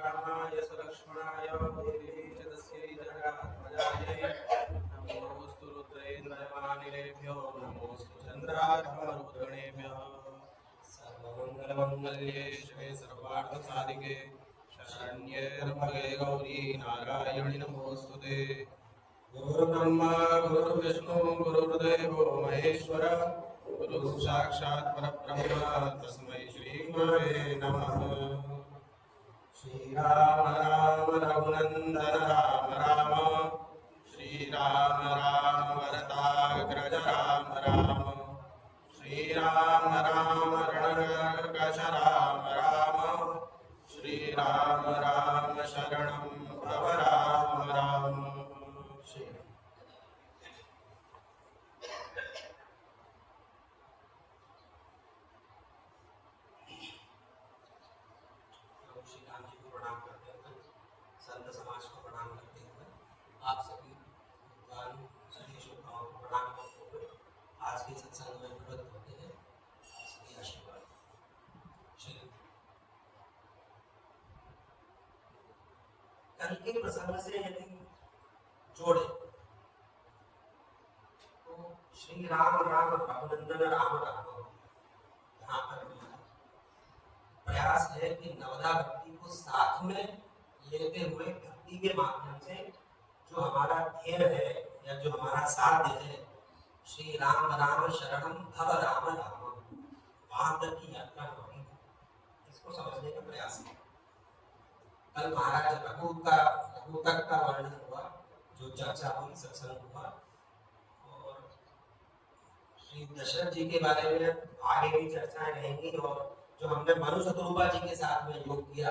रामाय लक्ष्मणाय देवी च तस्यै जगदात्मजायै नमोऽस्तु रुद्रेन्द्रमानिलेभ्यो नमोऽस्तु चन्द्रार्कमरुद्गणेभ्यः सर्वमङ्गलमङ्गल्ये शिवे सर्वार्थसाधिके शरण्ये त्र्यम्बके गौरी नारायणि नमोऽस्तुते। गुरुर्ब्रह्मा गुरुर्विष्णु गुरुर्देवो महेश्वर गुरुः साक्षात् परब्रह्म तस्मै श्रीगुरवे नमः। श्रीराम राम रघुनंदन राम राम श्रीराम राम भरताग्रज राम राम श्रीराम राम रणकश राम राम श्रीराम राम शरणं भव राम राम। संत समाज को प्रणाम करते हुए आप सभी सभी शुभकामनाओं को प्रणाम करते हुए आज के सत्संग में प्रवृत्त होते हैं। सभी आशीर्वाद कल के प्रसंग से यदि जोड़े तो श्री राम राम रघुनंदन राम राम यहाँ पर प्रयास है कि नवदा भक्ति को साथ में लेते हुए भक्ति के माध्यम से जो हमारा ध्येय है या जो हमारा साध्य है श्री राम राम शरणम भव राम राम वहां तक की यात्रा हमारी इसको समझने का प्रयास है। कल महाराज रघु तक का वर्णन हुआ, जो चर्चा हुई, सत्संग हुआ और श्री दशरथ जी के बारे में आगे भी चर्चाएं रहेंगी और जो हमने मनु शत्रुपा जी के साथ में योग किया,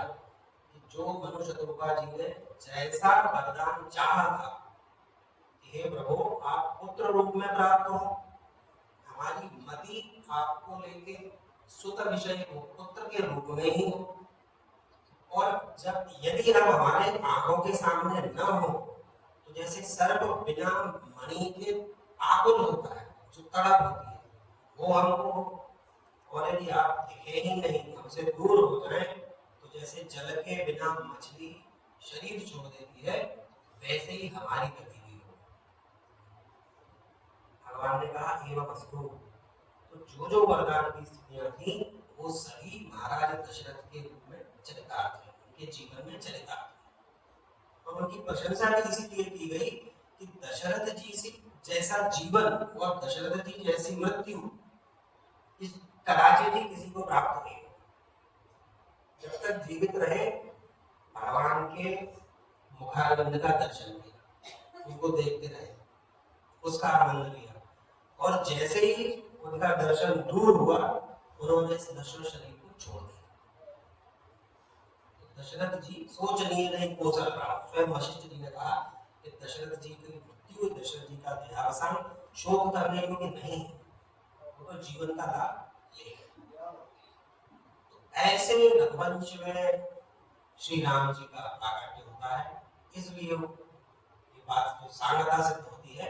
जो मनु शत्रुपा जी ने जैसा वरदान चाहा था, हे प्रभु आप पुत्र रूप में प्राप्त हो, हमारी मति आपको लेके सुत विषय हो, पुत्र के रूप में ही हो, और जब यदि हम हमारे आंखों के सामने न हो तो जैसे सर्प बिना मणि के आकुल होता है, जो तड़प होती है, वो हमको, और यदि आप दिखे ही नहीं, हमसे दूर हो जाए तो जैसे जल के बिना मछली शरीर छोड़ देती है, वैसे ही हमारी गति भी हो। भगवान ने कहा एवं अस्तु। तो जो वरदान की स्थितियां थी वो सभी महाराज दशरथ के रूप में चरितार्थ है, उनके जीवन में चरितार्थ है। और उनकी प्रशंसा इसलिए की गई कि दशरथ जी से जैसा जीवन और दशरथ जी जैसी मृत्यु इस कदाचित ही किसी को प्राप्त नहीं। जब तक जीवित रहे भगवान के मुखारविंद का दर्शन किया, उनको देखते रहे, उसका आनंद लिया, और जैसे ही उनका दर्शन दूर हुआ उन्होंने इस नश्वर शरीर को छोड़ दिया। तो दशरथ जी सोचनीय नहीं कौशल प्राप्त। स्वयं वशिष्ठ जी ने कहा कि दशरथ जी की मृत्यु, दशरथ जी का देहावसान शोक करने योग्य नहीं है, वो तो जीवन का लाभ ले। ऐसे रघुवंश में श्री राम जी का प्राकट्य होता है, इसलिए ये बात तो सांगता सिद्ध होती है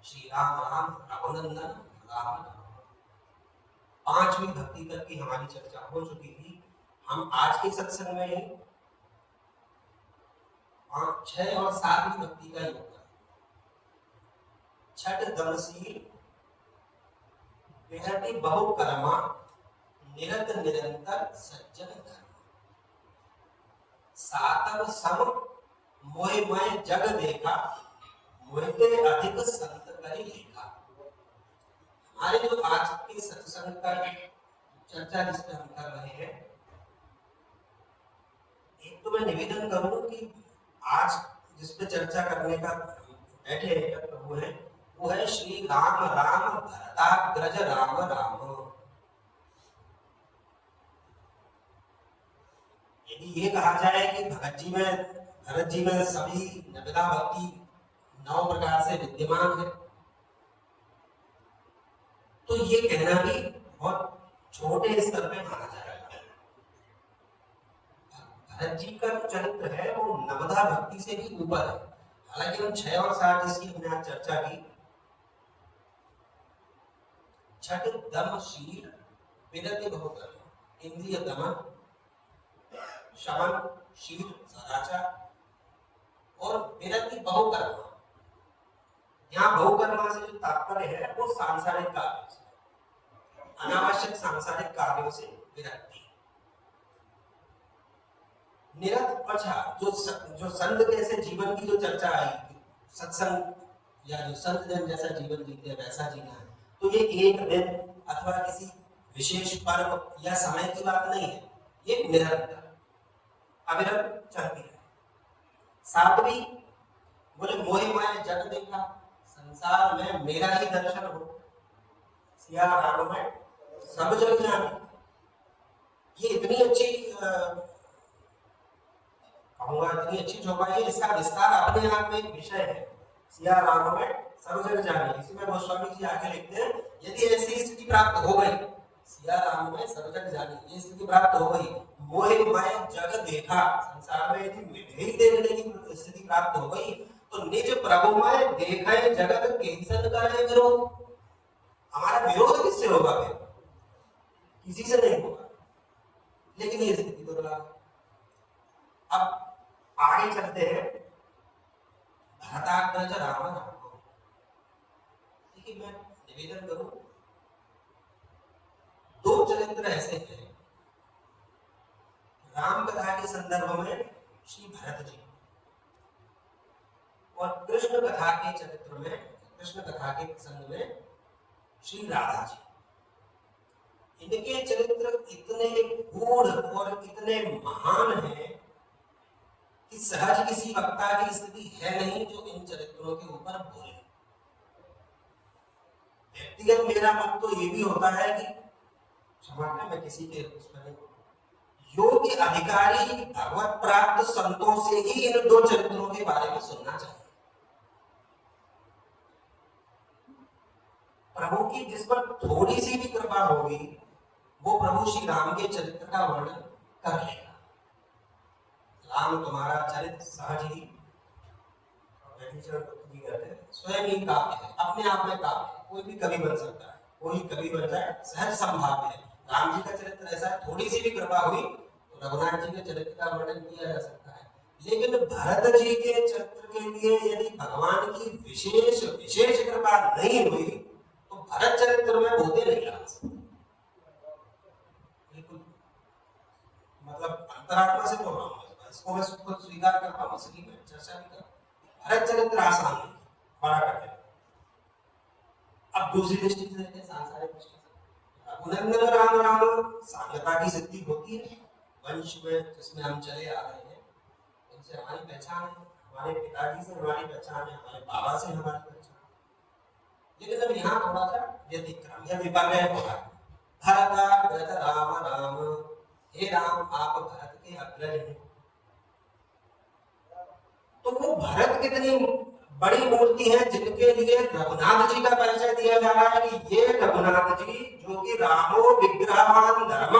श्री राम राम रघुनंदन राम राम। पांचवी भक्ति तक की हमारी चर्चा हो चुकी थी। हम आज के सत्संग में 6 और 7वीं भक्ति का योग करें। छठ दमसी बेहती बहु कर्मा निरत निरंतर सज्जन धर्म, सातव सम मोहि मैं जग देखा, मोहिते अधिक संत करि लेखा। हमारे जो आज के सत्संग का चर्चा जिसपे हम कर रहे हैं, एक तो मैं निवेदन करूं कि आज जिसपे चर्चा करने का बैठे प्रभु है, वो है श्री राम राम भरताग्रज राम राम। यदि ये कहा जाए कि भरत जी में सभी नवदा भक्ति 9 प्रकार से विद्यमान है, तो ये कहना भी बहुत छोटे स्तर पे माना जाएगा। भरत जी का जो चरित्र है वो नवदा भक्ति से भी ऊपर है। हालांकि हम 6 और 7 जिसकी हमने आज चर्चा की, छठ दम शील विरति बहुकर्म, इंद्रिय दमन, शमन, शील सदाचार और विरति बहुकर्म। यहाँ बहुकर्मा से जो तात्पर्य है वो सांसारिक कार्यों से, अनावश्यक सांसारिक कार्यों से विरक्ति। निरत जो संत कैसे जीवन की जो चर्चा आई, सत्संग या जो संत जन जैसा जीवन जीते हैं वैसा जीना है, तो ये एक दिन अथवा किसी विशेष पर्व या समय की बात नहीं है, ये निरंतर अविरत चलती है। सातवीं बोले मोहि माया जग देखा, संसार में मेरा ही दर्शन हो, सिया राम में सब जग जाने। ये इतनी अच्छी कहूंगा इतनी अच्छी चौपाई है, इसका विस्तार अपने आप में एक विषय है। सिया राम में सब जग जाने, इसमें गोस्वामी जी आगे लिखते हैं यदि ऐसी स्थिति प्राप्त हो गई, सिया राम में सब जग जाने, ये स्थिति प्राप्त हो गई, मोह माया जग देखा, संसार में यदि मुझे ही देखने की स्थिति प्राप्त हो गई, तो निज प्रभु में देखे जगत कैसन करे विरोध। हमारा विरोध किससे होगा? फिर किसी से नहीं होगा, लेकिन ये स्थिति तो रहा। अब आगे चलते हैं भरताग्रज राम नाम को। देखिए मैं निवेदन करूं, दो चरित्र ऐसे हैं राम कथा के संदर्भ में, श्री भरत जी, और कृष्ण कथा के चरित्र में, कृष्ण कथा के प्रसंग में श्री राधा जी। इनके चरित्र इतने गूढ़ और इतने महान हैं कि सहज किसी वक्ता की स्थिति है नहीं जो इन चरित्रों के ऊपर बोले। व्यक्तिगत मेरा मत तो ये भी होता है कि क्षमा करें मैं किसी के उसमें नहीं, योग्य अधिकारी भगवत प्राप्त संतों से ही इन दो चरित्रों के बारे में सुनना चाहिए। प्रभु की जिस पर थोड़ी सी भी कृपा होगी वो प्रभु श्री राम के चरित्र का वर्णन कर लेगा। राम तुम्हारा चरित्र सहज ही स्वयं ही काव्य है, अपने आप में काव्य है, कोई भी कवि बन सकता है, कोई कवि बन जाए, सहज संभाव्य है। राम जी का चरित्र ऐसा है, थोड़ी सी भी कृपा हुई तो रघुनाथ जी के चरित्र का वर्णन किया जा सकता है। लेकिन भरत जी के चरित्र के लिए यदि भगवान की विशेष कृपा नहीं हुई तो भरत चरित्र में बोते नहीं आ सकते। बिल्कुल मतलब अंतरात्मा से बोल रहा हूँ, इसको मैं खुद स्वीकार करता हूँ, इसलिए मैं चर्चा भी कर। भरत चरित्र आसान है, बड़ा कठिन। अब दूसरी दृष्टि से देखें, सांसारिक दृष्टि से, रघुनंदन राम राम साम्यता की सिद्धि होती है वंश में जिसमें हम चले आ रहे हैं, उनसे हमारी पहचान है, हमारे पिताजी से हमारी पहचान है, हमारे बाबा से हमारी पहचान है। लेकिन अब यहाँ थोड़ा सा व्यतिक्रम या विपर्य हो रहा है। भरत राम राम, हे राम आप भरत के अग्रज हैं। तो वो भरत कितनी बड़ी मूर्ति है जिनके लिए रघुनाथ जी का परिचय दिया जा रहा है कि ये रघुनाथ जी जो कि रामो विग्रहवान धर्म,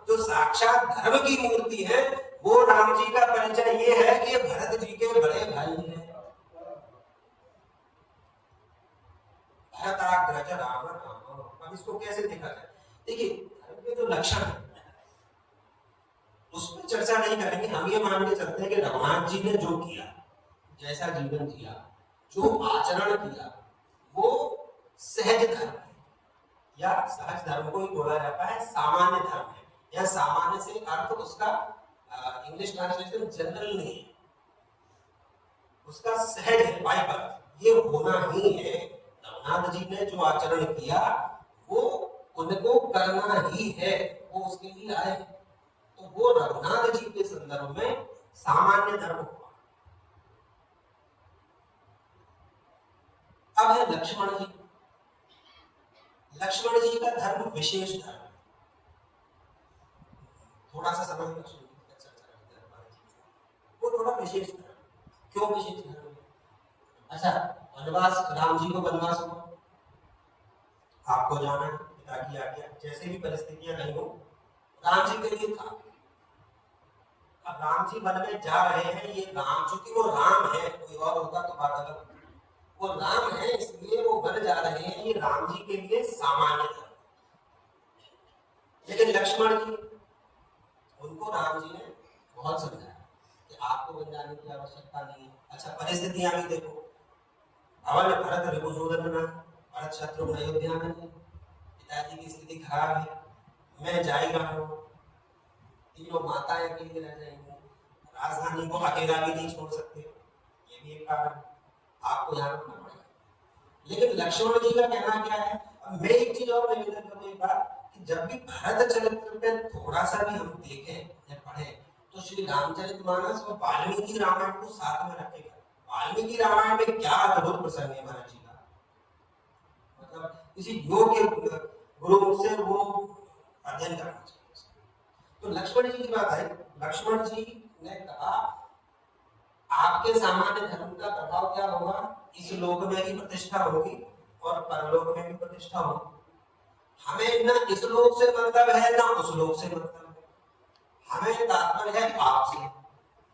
जो साक्षात धर्म की मूर्ति है, वो राम जी का परिचय ये है कि भरत जी के बड़े भाई हैं। भरताग्रज राम राम, अब इसको कैसे देखा जाए? देखिए धर्म के जो लक्षण है उस पर चर्चा नहीं करेंगे, हम ये मान के चलते हैं कि रघुनाथ जी ने जो किया, जैसा जीवन जिया, जो आचरण किया, वो सहज धर्म है, या सहज धर्म को ही बोला जाता है, सामान्य धर्म है, या सामान्य से अर्थ उसका इंग्लिश ट्रांसलेशन जनरल नहीं है, उसका सहज है, बाय बर्थ, ये होना ही है। रघुनाथ जी ने जो आचरण किया वो उनको करना ही है, वो उसके लिए आए, तो वो रघुनाथ जी के संदर्भ में सामान्य धर्म हुआ। अब है लक्ष्मण जी। लक्ष्मण जी का धर्म विशेष धर्म है। थोड़ा सा समय लक्ष्मण जी की चर्चा करते हैं, वो थोड़ा विशेष धर्म। क्यों विशेष धर्म है? अच्छा, वनवास, राम जी को वनवास हुआ, आपको जाना है, पिता की आज्ञा, जैसे भी परिस्थितियां नहीं हो, राम जी के लिए था। अब राम जी वन में जा रहे हैं, ये राम, चूंकि वो राम है, कोई और होता तो बात अलग, वो राम है इसलिए वो बन जा रहे हैं, ये राम जी के लिए सामान्य धर्म। लेकिन लक्ष्मण जी, उनको राम जी ने बहुत समझाया कि आपको बन जाने की आवश्यकता नहीं है। अच्छा, परिस्थितियां भी देखो, अवल भरत रिपुसूदन ना, भरत शत्रुघ्न अयोध्या में है, पिताजी की स्थिति खराब है, मैं जा ही रहा हूँ, तीनों माताएं अकेली रह जाएंगी, राजधानी को अकेला भी नहीं छोड़ सकते, ये भी एक कारण, आपको यहाँ रखना पड़ेगा। लेकिन लक्ष्मण जी का कहना क्या है? मैं एक चीज और निवेदन करूं एक बार, कि जब भी भरत चरित्र पे थोड़ा सा भी हम देखें या पढ़ें, तो श्री रामचरितमानस और वाल्मीकि रामायण को साथ में रखेगा। वाल्मीकि रामायण में क्या अद्भुत प्रसंग है भरत जी का, मतलब किसी योग्य गुरु से वो अध्ययन करना चाहिए। तो लक्ष्मण जी की बात आई, लक्ष्मण जी ने कहा आपके सामान्य धर्म का प्रभाव क्या होगा? इस लोक में भी प्रतिष्ठा होगी और परलोक में भी प्रतिष्ठा होगी। हमें ना इस लोक से मतलब है ना उस लोक से मतलब है, हमें तात्पर्य है आपसे,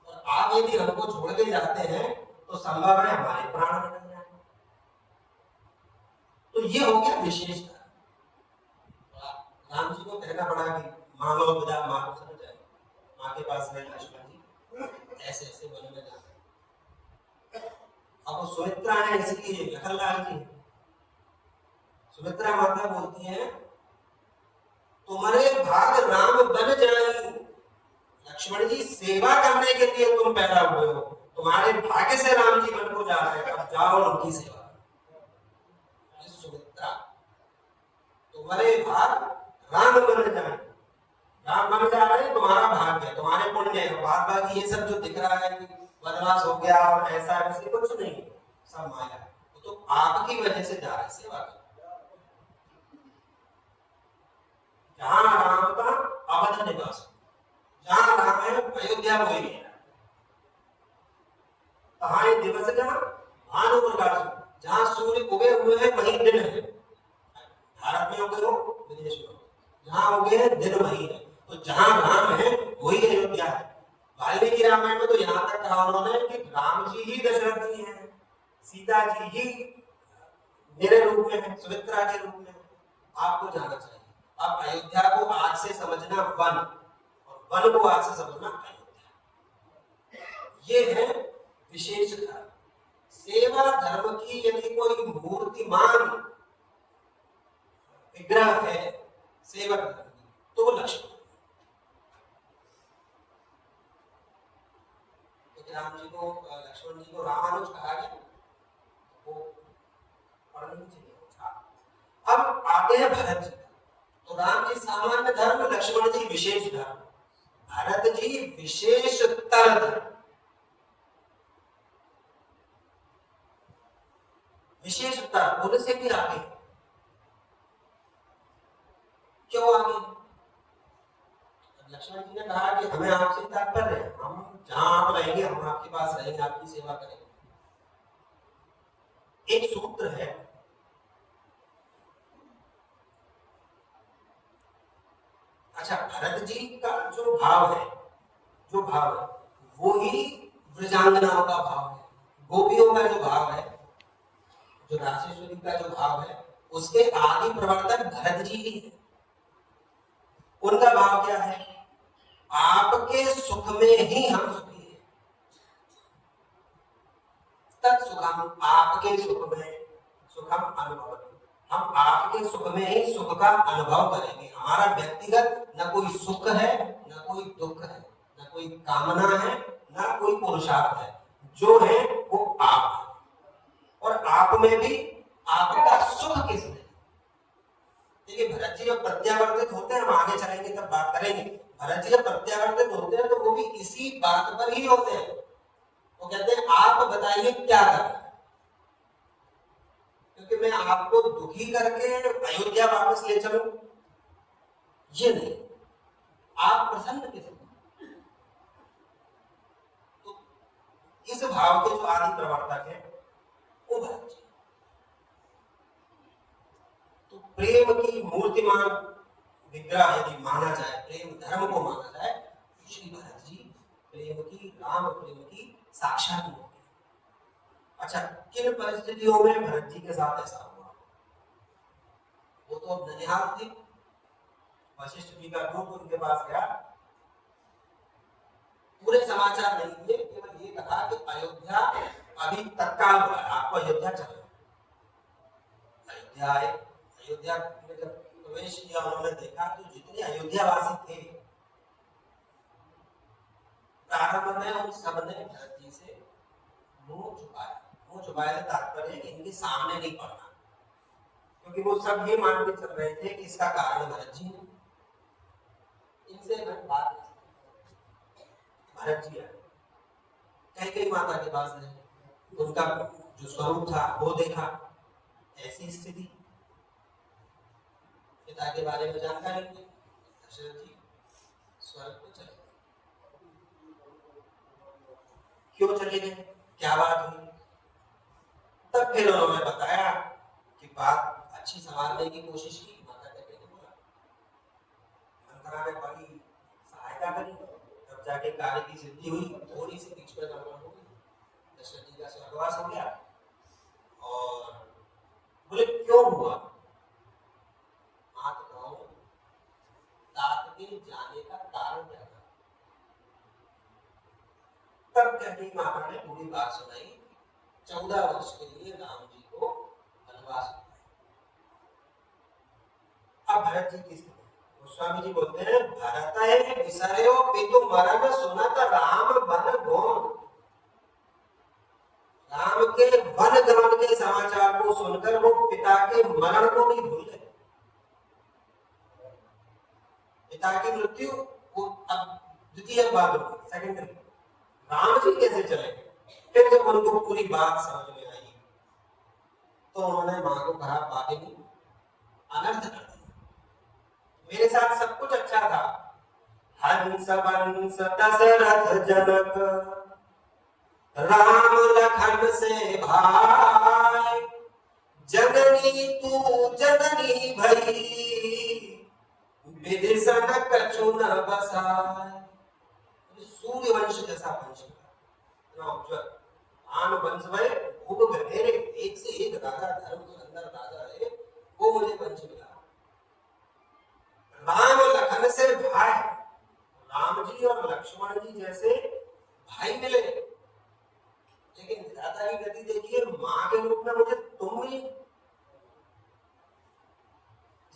और आप यदि हमको छोड़ के जाते हैं तो संभव है हमारे प्राण निकल जाए। तो ये हो गया विशेषता। राम जी को कहना पड़ा कि माँ लो बजा, माँ को समझ जाए, माँ के पास गए लक्ष्मण जी, ऐसे ऐसे वन में जाते। अब वो सुमित्रा है इसलिए लखनलाल जी, सुमित्रा माता बोलती है तुम्हारे भाग राम बन जाए, लक्ष्मण जी सेवा करने के लिए तुम पैदा हुए हो, तुम्हारे भाग्य से राम जी बन को जा रहे हैं, अब जाओ उनकी सेवा। सुमित्रा, तुम्हारे भाग राम बन जाए, राम बन जा रहे हैं, तुम्हारा भाग्य है, तुम्हारे पुण्य है। बात ये सब जो दिख रहा है कि वनवास हो गया और ऐसा वैसे कुछ नहीं, सब माया है, तो आपकी वजह से जा रहे सेवा कर। जहां राम का अवध निवास, जहां राम है अयोध्या हो ही है, कहा दिवस का भानु प्रकाश, जहां सूर्य उगे हुए हैं वही दिन है। भारत में उगे हो, विदेश में हो, जहां उगे हैं दिन वही है। तो जहां राम है वही अयोध्या है। वाल्मीकि रामायण में तो यहाँ तक कहा उन्होंने कि राम जी ही दशरथ जी हैं, सीता जी ही मेरे रूप में है, सुमित्रा के रूप में। आपको जाना चाहिए। अब अयोध्या को आज से समझना वन, और वन को आज से समझना अयोध्या। ये है विशेष धर्म। सेवा धर्म की यदि कोई मूर्तिमान विग्रह है सेवक धर्म की, तो वो लक्ष्मण। राम जी को, लक्ष्मण जी को रामानुज कहा गया, वो पढ़नी चाहिए। अब आते हैं भरत जी। तो राम जी सामान्य धर्म, लक्ष्मण जी विशेष धर्म, भरत जी विशेषतर धर्म। विशेषतर उनसे भी आगे। क्यों आगे? लक्ष्मण जी ने कहा कि हमें आपसे तात्पर्य है, हम जहां आप रहेंगे हम आपके पास रहेंगे, आपकी सेवा करेंगे। एक सूत्र है, अच्छा भरत जी का जो भाव है, जो भाव है वो ही ब्रजांगनाओं का भाव है, गोपियों का जो भाव है, जो राशेश्वरी का जो भाव है, उसके आदि प्रवर्तक भरत जी ही है। उनका भाव क्या है? आपके सुख में ही हम सुखी हैं, तत्सुखम, आपके सुख में सुखम अनुभव, हम आपके सुख में ही सुख का अनुभव करेंगे। हमारा व्यक्तिगत न कोई सुख है न कोई दुख है, न कोई कामना है न कोई पुरुषार्थ है, जो है वो आप है। और आप में भी आपका सुख किसमें? देखिए भरत जी जब प्रत्यावर्तित होते हैं, हम आगे चलेंगे तब बात करेंगे, भरत जी जब प्रत्यावर्तित होते हैं तो वो भी इसी बात पर ही होते हैं। वो कहते हैं आप बताइए क्या करना है, क्योंकि मैं आपको दुखी करके अयोध्या वापस ले चलूं, ये नहीं, आप प्रसन्न किस? तो इस भाव के जो आदि प्रवर्तक है वो भरत जी। तो प्रेम की मूर्तिमान विग्रह यदि माना जाए, प्रेम धर्म को माना जाए, श्री भरत जी प्रेम की, राम प्रेम की साक्षात मूर्ति। अच्छा, किन परिस्थितियों में भरत जी के साथ ऐसा हुआ? वो तो ननिहाल थे, वशिष्ठ जी का दूत उनके पास गया, पूरे समाचार नहीं दिए, केवल ये कहा कि अयोध्या अभी तत्काल हुआ है, आपको अयोध्या चलना है। अयोध्या आए, अयोध्या में जब प्रवेश किया उन्होंने देखा तो जितने अयोध्यावासी थे प्रारंभ में उन सब ने भरत जी से मुंह छुपाया। मुंह छुपाया से तात्पर्य है कि इनके सामने नहीं पड़ना, क्योंकि वो सब ये मान के चल रहे थे कि इसका कारण भरत जी है, इनसे बात भरत जी आए, कई माता के पास गए, उनका जो स्वरूप था वो देखा, ऐसी स्थिति, पिता के बारे में जानकारी दी, दशरथ जी स्वर्ग को चले गए। क्यों चले गए, क्या बात हुई? तब फिर उन्होंने बताया कि बात अच्छी संभालने की कोशिश की, माता कहते हैं बोला, मंत्रा ने बड़ी सहायता करी, तब जाके कार्य की सिद्धि हुई, थोड़ी सी बीच में गड़बड़ हो गई, दशरथ जी का स्वर्गवास हो गया। और बोले क्यों हुआ? आप कहो तात के जाने का कारण क्या था? तब कहती माता ने पूरी बात सुनाई, 14 वर्ष के लिए राम जी को वनवास। अब भरत जी की स्थिति, गोस्वामी जी बोलते हैं, भरत है विसर्यो पितु मरण सुनत राम वन गौन। राम के वन गमन के समाचार को सुनकर वो पिता के मरण को भी भूल गए। पिता की मृत्यु वो अब द्वितीय बात होगी, सेकेंडरी। राम जी कैसे चले? फिर जब उनको पूरी बात समझ में आई तो उन्होंने मां को कहा, पापिनी अनर्थ कर दिया, मेरे साथ सब कुछ अच्छा था, हंस बंस दशरथ जनक राम लखन से भाई, जननी तू जननी भई विदिशन कछु न बसाए। सूर्य वंश जैसा वंश आन वंश में खूब गहरे, एक से एक राजा, धर्म सुंदर राजा है, वो मुझे वंश मिला। राम लखन से भाई, राम जी और लक्ष्मण जी जैसे भाई मिले, लेकिन विधाता की गति देखिए, मां के रूप में मुझे तुम मिली,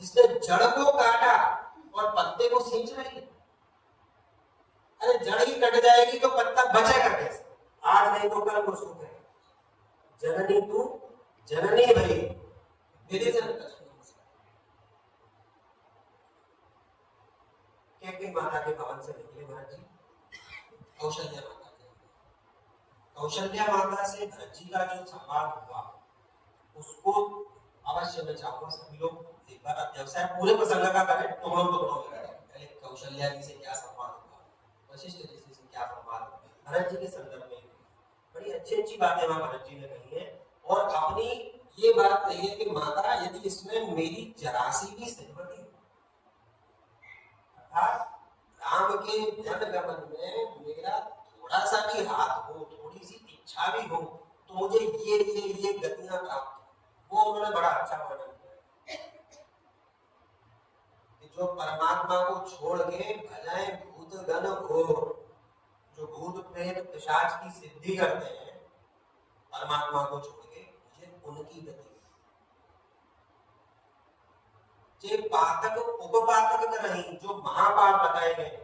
जिसने जड़ को काटा और पत्ते को सींच रही। अरे जड़ ही कट जाएगी तो पत्ता बचेगा कैसे? आज नहीं तो कल को सूख है। जननी तू जननी भई विदिशन के माता के भवन से निकले भरत जी, कौशल्या माता के। कौशल्या माता से भरत जी का जो संवाद हुआ उसको अवश्य मैं चाहूंगा सभी लोग एक बार व्यवसाय पूरे प्रसंग का करें, टुकड़ों टुकड़ों में करें। पहले कौशल्या जी से क्या संवाद हुआ, वशिष्ठ जी से क्या संवाद हुआ, भरत जी के संदर्भ में बड़ी अच्छी बातें वहां भरत जी ने कही है। और अपनी ये बात कही है कि माता यदि इसमें मेरी जरासी भी सहमति, राम के जनगमन में मेरा थोड़ा सा भी हाथ हो, थोड़ी सी इच्छा भी हो, तो मुझे ये गतियां प्राप्त, वो उन्होंने बड़ा अच्छा वर्णन किया कि जो परमात्मा को छोड़ के भजाए भूत गण घोर, जो भूत प्रेत पिशाच की सिद्धि करते हैं परमात्मा को छोड़ के, मुझे उनकी गति, जे पातक उपपातक कर रही, जो महापाप बताए गए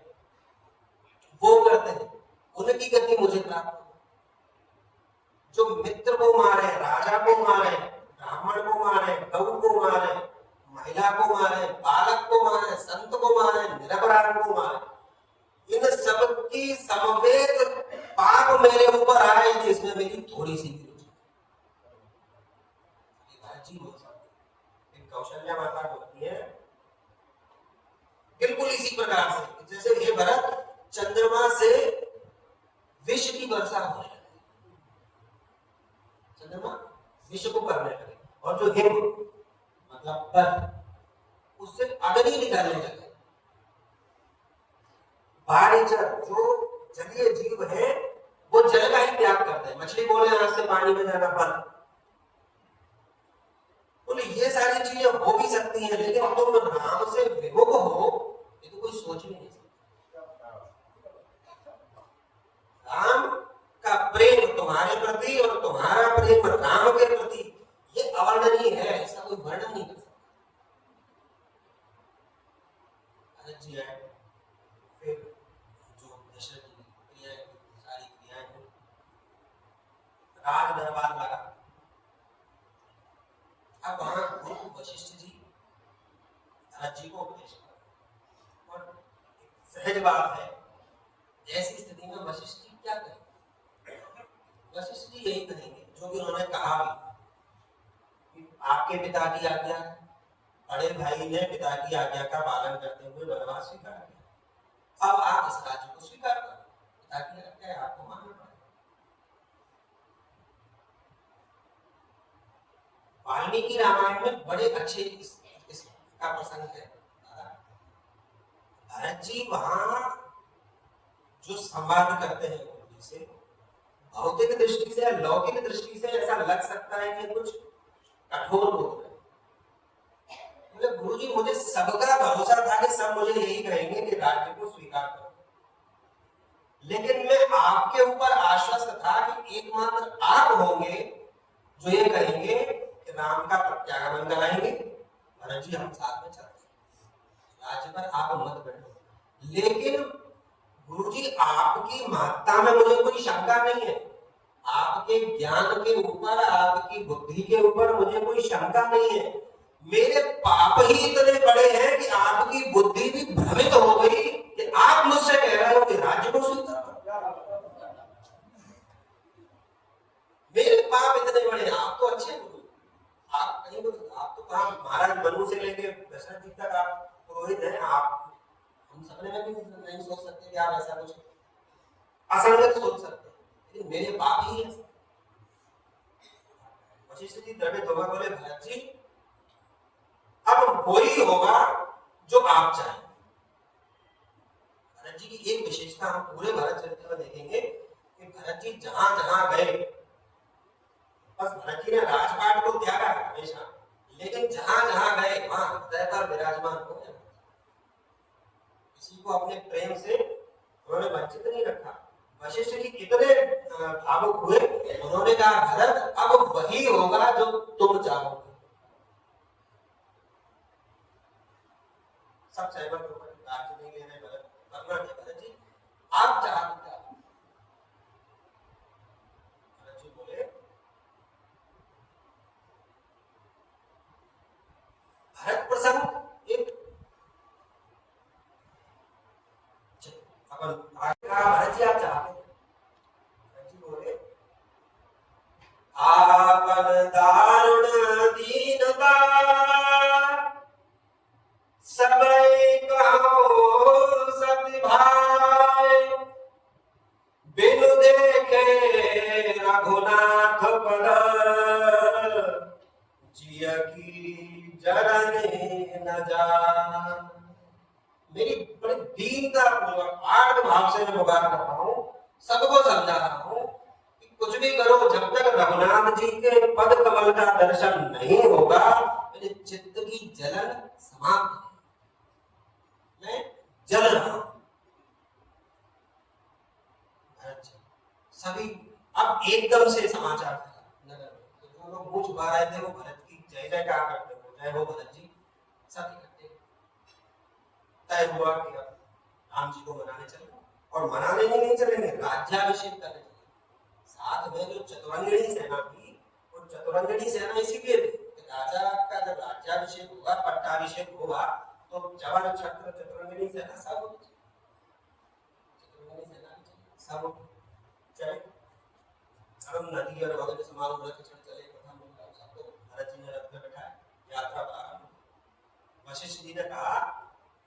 वो करते हैं, उनकी गति मुझे प्राप्त हो। जो मित्र को मारे, राजा को मारे, ब्राह्मण को मारे, गौ को मारे, महिला को मारे, बालक को मारे, संत को मारे, निरपराध को मारे, इन सब की समवेत पाप मेरे ऊपर आए जिसमें मेरी थोड़ी सी भी रुचि। कौशल्या माता बोलती है बिल्कुल इसी प्रकार से, जैसे हे भरत, चंद्रमा से विष की वर्षा होने लगी, चंद्रमा विष को करने लगे, और जो हिम मतलब बर्फ, उससे अग्नि निकलने लगे। बारिचर जो जलीय जीव है वो जल का ही त्याग करते हैं। मछली बोले आज से पानी में जाना बंद, बोले ये सारी चीजें हो भी सकती हैं, लेकिन तुम राम से विमुख हो ये तो कोई सोच भी नहीं सकता। राम का प्रेम तुम्हारे प्रति और तुम्हारा प्रेम राम के प्रति ये अवर्णनीय है, इसका कोई वर्णन नहीं कर सकता। जी है, फिर जो दशरथ जी की क्रियाएं, सारी क्रियाएं हैं, राज दरबार लगा। अब वहां गुरु वशिष्ठ जी भरत जी को उपदेश कर, और सहज बात है ऐसी स्थिति में वशिष्ठ जी क्या कहेंगे? वशिष्ठ जी यही कहेंगे जो भी उन्होंने कहा भी, आपके पिता की आज्ञा, बड़े भाई ने पिता की आज्ञा का पालन करते हुए वनवास स्वीकार किया, अब आप इस राज्य को स्वीकार करो, पिता की आज्ञा है, आपको मानना पड़ेगा। वाल्मीकि रामायण में बड़े अच्छे इसका प्रसंग है। भरत जी वहां जो संवाद करते हैं गुरु से, भौतिक दृष्टि से, लौकिक दृष्टि से ऐसा लग सकता है कि कुछ कठोर बोल रहे हैं। गुरु जी मुझे सबका भरोसा था कि सब मुझे यही कहेंगे कि राज्य को स्वीकार करो, लेकिन मैं आपके ऊपर आश्वस्त था कि एकमात्र आप होंगे जो ये कहेंगे कि राम का प्रत्यागमन कराएंगे, भरत जी हम साथ में चलते हैं, राज्य पर आप मत बैठो। लेकिन गुरु जी आपकी महत्ता में मुझे कोई शंका नहीं है, आपके ज्ञान के ऊपर, आपकी बुद्धि के ऊपर मुझे कोई शंका नहीं है, मेरे पाप ही इतने बड़े हैं कि आपकी बुद्धि भी भ्रमित हो गई कि आप मुझसे कह रहे हो कि राज्य को स्वीकार करो। मेरे पाप इतने बड़े हैं, आप तो अच्छे गुरु, आप कहीं तो, आप तो कहा महाराज मनु से लेके दशरथ जी तक आप पुरोहित हैं, आप हम सपने में भी नहीं सोच सकते कि आप ऐसा कुछ असंगत सोच सकते, लेकिन मेरे पाप ही है। वशिष्ठ जी द्रवित होगा, बोले भरत जी अब वही होगा जो आप चाहें। भरत जी की एक विशेषता हम पूरे भारत चरित्र में देखेंगे कि भरत जी जहां जहां गए, बस भरत जी ने राजपाट को त्यागा हमेशा, लेकिन जहां जहां गए वहां हृदय पर विराजमान हो गए, किसी को अपने प्रेम से उन्होंने वंचित नहीं रखा। वशिष्ठ जी कितने भावुक हुए, उन्होंने कहा भरत अब वही होगा जो तुम चाहोगे। सब सहमत होकर राज्य नहीं ले रहे, भरत करना है, भरत जी आप चाहते क्या? भरत जी बोले भरत प्रसंग एक अपन आगे कहा, भरत जी आप चाहते हैं? भरत जी बोले आपन दारुण दीनता सबई कहो सति भाई, बिनु देखे रघुनाथ पद जिय की जननी न जान। मेरी बड़ी दीनता पूर्वक आर्त भाव से मैं पुकार कर रहा हूं, सबको समझा रहा हूं कि कुछ भी करो, जब तक रघुनाथ जी के पद कमल का दर्शन नहीं होगा मेरे चित्त की जलन समाप्त, मैं जल रहा हूं। सभी अब एकदम से समाचार फैला नगर में, तो जो लोग मुंह छुपा रहे थे वो भरत की जय जयकार करते हो, जय हो भरत जी, सब इकट्ठे तय हुआ कि अब राम जी को मनाने चले, और मनाने ही नहीं चलेंगे, राज्याभिषेक करने चले। साथ में जो चतुरंगिणी सेना थी, वो चतुरंगिणी सेना इसीलिए थी कि राजा का जब राज्याभिषेक होगा, पट्टाभिषेक होगा, तो चवन छत्र चतुरंगिणी सेना सब सब चले। अब नदी और वगैरह समारोह रथ चढ़ चले, प्रथम सबको भरत जी ने रथ में बैठाया, यात्रा प्रारंभ। वशिष्ठ जी ने कहा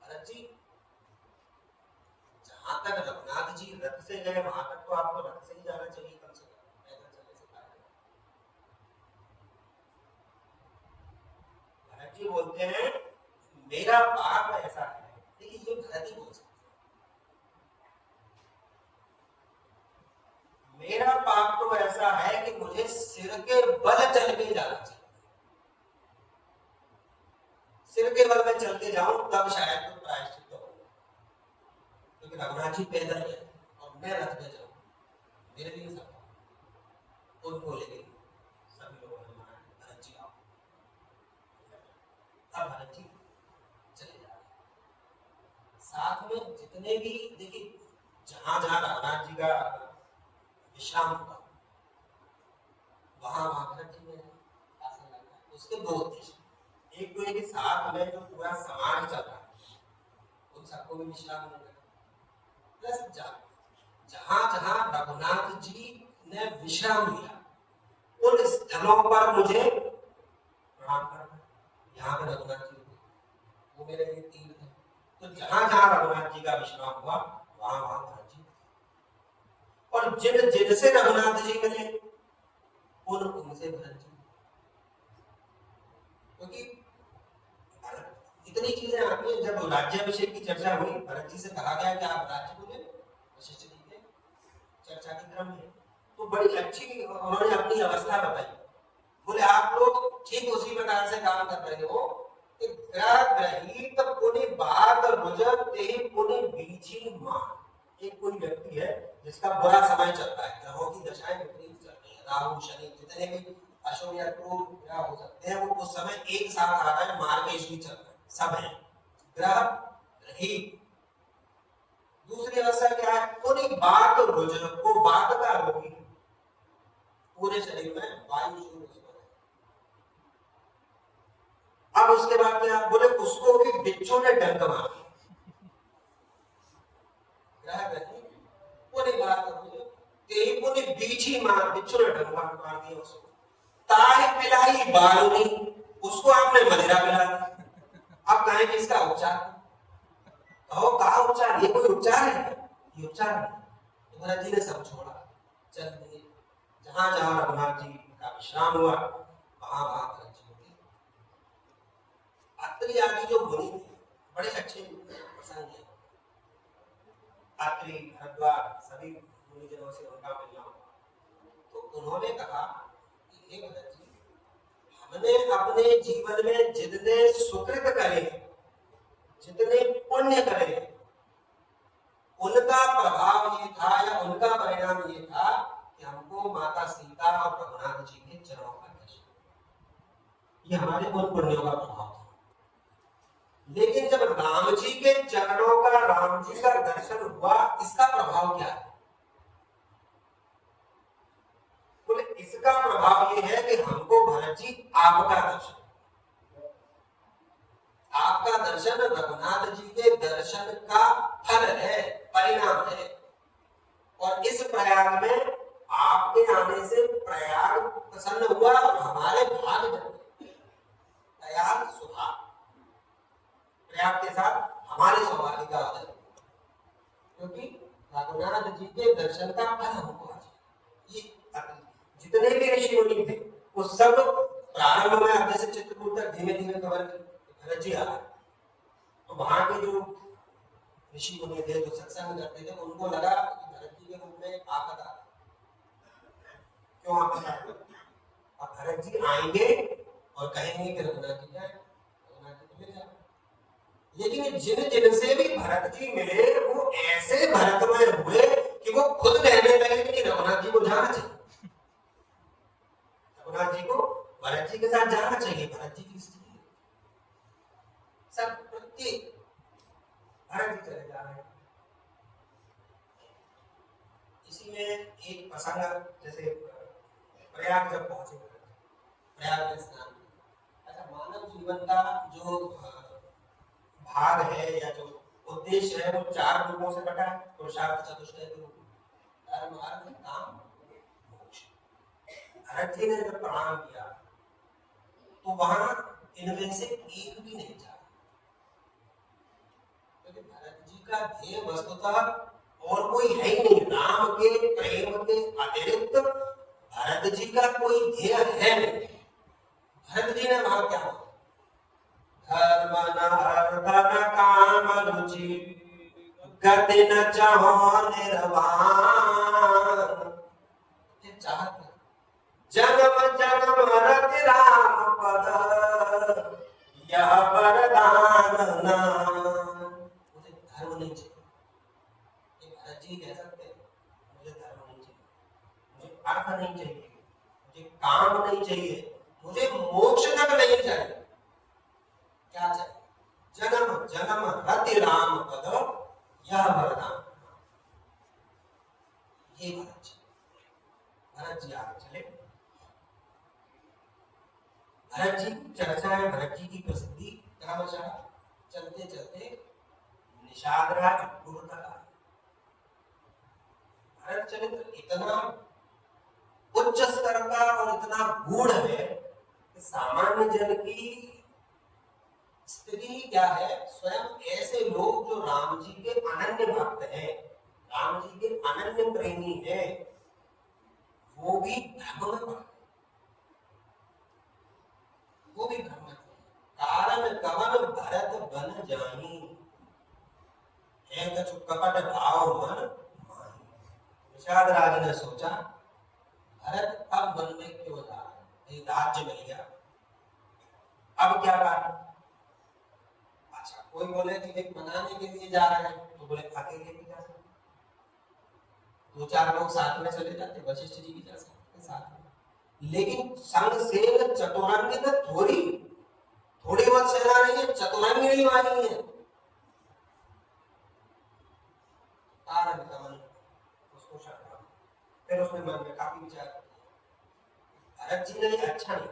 भरत जी जहां तक रघुनाथ जी रथ से गए वहां तक तो आपको रथ से ही जाना चाहिए, कम से कम पैदल चलने से फायदा। भरत जी बोलते हैं मेरा पाप ऐसा है, देखिए ये भरत ही बोल सकते, मेरा पाप तो ऐसा है कि मुझे सिर के बल चल के जाना चाहिए, सिर के बल में चलते जाऊं तब शायद तो प्रायश्चित हो, क्योंकि रघुनाथ जी पैदल है और मैं रथ में जाऊं, मेरे लिए सब उनको लेके सभी लोगों ने माना भरत जी आओ। अब भरत जी चले जा रहे, साथ में जितने भी, देखिए जहां जहां रघुनाथ जी का विश्राम हुआ वहां भरत जी ने आसन लगाया। उसके दो उद्देश्य, एक तो ये कि साथ में जो पूरा समाज चल रहा है उन सबको भी विश्राम मिलेगा, प्लस जहां जहां रघुनाथ जी ने विश्राम लिया उन स्थलों पर मुझे प्रणाम करना। यहाँ पे रघुनाथ जी वो मेरे लिए तीर्थ है, तो जहां जहां रघुनाथ जी का विश्राम हुआ वहां वहां भरत जी, और जिन जिनसे रघुनाथ जी मिले उनसे भरत जी, क्योंकि इतनी चीजें आती हैं। जब राज्याभिषेक की चर्चा हुई भरत जी से कहा गया कि आप राज्य बोले, वशिष्ठ जी के चर्चा के क्रम में तो बड़ी अच्छी उन्होंने अपनी अवस्था बताई। बोले आप लोग ठीक उसी प्रकार से काम कर रहे हो कि ग्रह ग्रहित पुनि बात रुजर तेहि पुनि बीची मां। एक कोई व्यक्ति है जिसका बुरा समय चलता है, ग्रहों की दशाएं विपरीत चल रही है, राहु शनि जितने भी अशुभ या क्रूर ग्रह हो सकते हैं वो उस समय एक साथ आ रहा है, मार्गेश्वरी चल रहा है, सब है ग्रह ग्रहित। दूसरी अवस्था क्या है, पुनि बात रुजर, वो बात का रोगी, पूरे शरीर में वायु शून्य। अब उसके बाद क्या बोले, उसको भी बिच्छू ने डंक मार दिया, बीछी मार, बिच्छू ने डंक मार दिया उसको। ताई पिलाई बारूनी, उसको आपने मदिरा पिला दी। अब कहें कि इसका उपचार कहो, कहा उपचार, ये कोई उपचार है? ये उपचार नहीं। भरत जी ने सब छोड़ा, चल दिए जहां जहां रघुनाथ जी का विश्राम हुआ वहां वहां भरत जी होते। अत्रि आदि जो मुनि थे बड़े अच्छे प्रसंग है, अत्रि भरद्वाज सभी मुनिजनों से उनका मिलना हुआ तो उन्होंने कहा कि हे भरत जी, हमने अपने जीवन में जितने सुकृत करे, जितने पुण्य करे, उनका प्रभाव ये था या उनका परिणाम ये था कि हमको माता सीता और रघुनाथ जी के चरणों का दर्शन, ये हमारे उन पुण्यों का प्रभाव था। लेकिन जब राम जी के चरणों का, राम जी का दर्शन हुआ, इसका प्रभाव क्या है? बोले इसका प्रभाव ये है कि हमको भरत जी आपका दर्शन, आपका दर्शन रघुनाथ जी के दर्शन का फल है, परिणाम है। और इस प्रयाग में आपके आने से प्रयाग प्रसन्न हुआ और हमारे भाग्य बन गए। प्रयाग सुधा, प्रयाग के साथ हमारे सौभाग्य का आदर, क्योंकि रघुनाथ जी के दर्शन का फल हमको आज। ये जितने भी ऋषि मुनि थे वो सब प्रारंभ में आधे से चित्रकूट तक धीमे धीमे कवर भरत जी आ रहे, तो वहां के जो ऋषि मुनि थे जो सत्संग करते थे उनको लगा कि भरत जी के रूप में आफत आ रही। क्यों आफत आ रही? अब भरत जी आएंगे और कहेंगे कि रघुनाथ जी जाए, रघुनाथ जी तो ले जाए। लेकिन जिन जिन से भी भरत जी मिले वो ऐसे भरतमय हुए कि वो खुद कहने लगे कि रघुनाथ जी को जाना चाहिए, रघुनाथ जी को भरत जी के साथ जाना चाहिए। भरत जी की स्थिति सब प्रत्येक भरत जी चले जा रहे हैं। इसी में एक प्रसंग, जैसे प्रयाग जब पहुंचे, प्रयाग में स्नान, अच्छा मानव जीवन का जो भाग है या जो उद्देश्य है वो 4 रूपों से बटा है, पुरुषार्थ चतुष्टय के रूप में, धर्म अर्थ काम मोक्ष। भरत जी ने जब प्रणाम किया तो वहां इनमें से एक भी नहीं था, क्योंकि भरत जी का ध्येय वस्तुतः और कोई है ही नहीं, राम के प्रेम के अतिरिक्त भरत जी का कोई ध्येय है नहीं। भरत जी ने वहां क्या धर्म न काम रुचि गति न चाहो निर्वाण, चाहत है। जन्म जन्म रति राम पद यह वरदान न। मुझे धर्म नहीं चाहिए, भरत जी कह सकते हैं मुझे धर्म नहीं चाहिए, मुझे अर्थ नहीं चाहिए, मुझे काम नहीं चाहिए, मुझे मोक्ष तक नहीं चाहिए। क्या चाहिए? जन्म जन्म रति राम पद यह वरदान। ये भरत जी आगे चले। भरत जी चर्चा है, भरत जी की प्रसिद्धि क्रमशः चलते चलते निषाद राज गुरु तक आए। भरत चरित्र इतना उच्च स्तर का और इतना गूढ़ है कि सामान्य जन की स्थिति क्या है, स्वयं ऐसे लोग जो राम जी के अनन्य भक्त हैं, राम जी के अनन्य प्रेमी हैं, वो भी भ्रम में पड़, वो भी भ्रम में पड़। कारण कवन भरत बन जानी, है कछु कपट भाव मन माही। निषाद राज ने सोचा भरत अब वन में क्यों जा रहा है, राज्य मिल गया, अब क्या कारण? अच्छा, कोई बोले कि एक मनाने के लिए जा रहे हैं, तो बोले अकेले भी जा सकते, दो चार लोग साथ में चले जाते, वशिष्ठ जी भी जा सकते साथ में। लेकिन संग सेन चतुरंगी थोड़ी थोड़ी बहुत सेना नहीं है, चतुरंगिणी वाली है। कारण कवन उसको शर्मा, फिर उसने मन में काफी विचार किया। भरत जी ने अच्छा नहीं,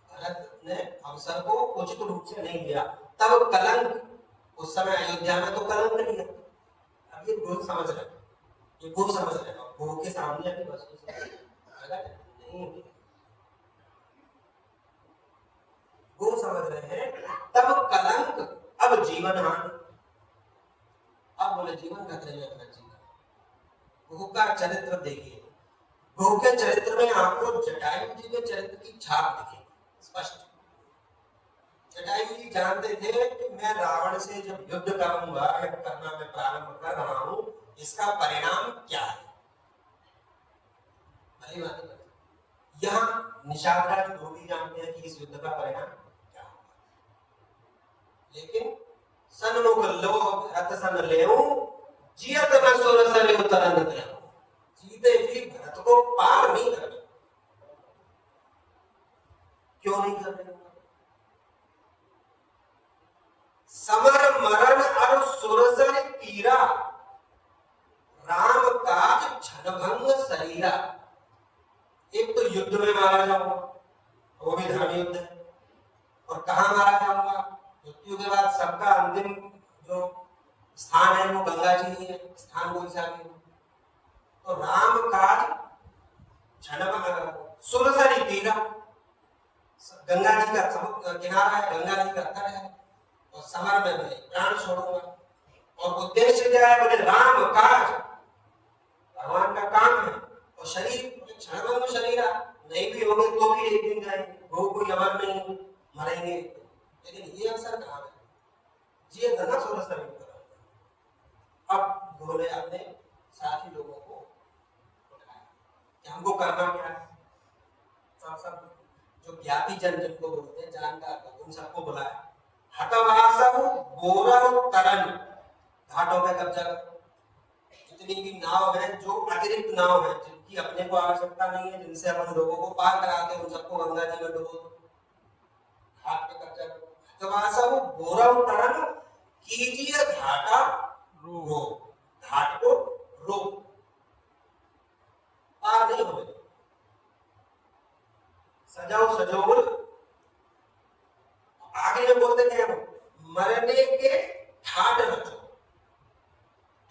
भरत ने अवसर को उचित रूप से नहीं लिया। तब कलंक, उस समय अयोध्या में तो कलंक लिया। अब ये गुरु समझ रहे, ये गुरु समझ रहे, गुरु के सामने अपनी वस्तु नहीं, गुरु समझ रहे हैं। तब कलंक, अब जीवन हानि। अब बोले जीवन खतरे में अपना जीवन। गुरु का चरित्र देखिए, गुरु के चरित्र में आपको जटायु जी के चरित्र की छाप दिखेगी स्पष्ट। जटायु जी जानते थे कि मैं रावण से जब युद्ध करूंगा या करना मैं प्रारंभ कर रहा हूं, इसका परिणाम क्या है। भली बात है, यहाँ निषाद राज गुरु भी जानते हैं कि इस युद्ध का परिणाम क्या होगा। लेकिन सन्मुख लो भरत सन लेऊ, जियत न सुर सरिउ तरन देऊ। जीते जी भरत को पार नहीं कर रहे। क्यों नहीं कर रहे? समर मरण और सुरसर पीरा, राम काज क्षणभंग शरीरा। एक तो युद्ध में मारा जाऊंगा, वो भी धर्म युद्ध है, और कहां मारा जाऊंगा? मृत्यु के बाद सबका अंतिम जो स्थान है वो गंगा जी है, स्थान वो हिसाब है। तो राम काज क्षणभंग सुरसरी पीरा, गंगा जी का किनारा है, गंगा जी का तट है, और समर में मैं प्राण छोड़ूंगा। और उद्देश्य क्या है? बोले राम काज, भगवान का काम है, और शरीर क्षणभंग शरीर नहीं भी होंगे तो भी एक दिन जाएंगे, वो कोई अमर नहीं मरेंगे। लेकिन ये अवसर कहां है? ये धना सोलह। अब गुरु ने अपने साथी लोगों को उठाया कि हमको करना क्या है। सब जो ज्ञाति जन जिनको बोलते हैं, जानकार, उन सबको बुलाया। हतवासव गौरव तरन, घाटों में कब्जा करो। जितनी भी नाव है, जो अतिरिक्त नाव है, जिनकी अपने को आवश्यकता नहीं है, जिनसे अपन लोगों को पार कराते हैं, उन सबको गंगा जी में डुबो दो, घाट पे कब्जा करो। हतवासव गौरव तरन, कीजिए घाटा रो, घाट को रो, पार नहीं होने। सजाओ सजोल, आगे में बोलते हैं मरने के ठाट रचो।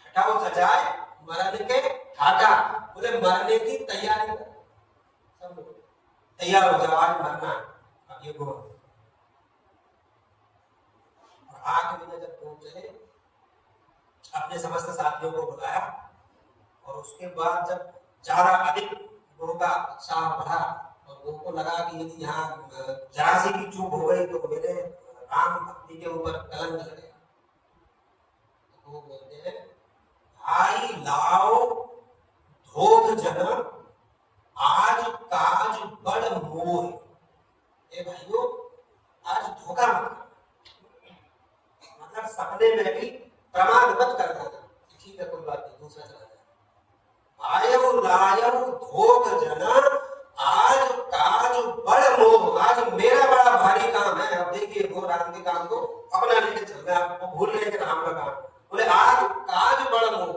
हटाओ सजाए, मरने के ठाटा, बोले मरने की तैयारी कर, सब लोग तैयार हो जाओ, आज मरना है। अब ये बोल, और आगे में जब पहुंचे अपने समस्त साथियों को बुलाया, और उसके बाद जब ज्यादा अधिक गुरु का उत्साह बढ़ा और गुरु को लगा कि यदि यहाँ जरा सी भी चूक हो गई तो मेरे राम भक्ति के ऊपर कलंक लगेगा, तो वो बोलते हैं भाई लाओ अपने में भी प्रमाद मत कर देना, ठीक है कोई बात नहीं, दूसरा चला जाए। आयु लायु धोख जना, आज काज बड़ मोह, आज मेरा बड़ा भारी काम है। अब देखिए वो राम के काम को अपना लेके चल रहा है, आपको भूल रहे कि राम का काम। बोले आज काज बड़ मोह,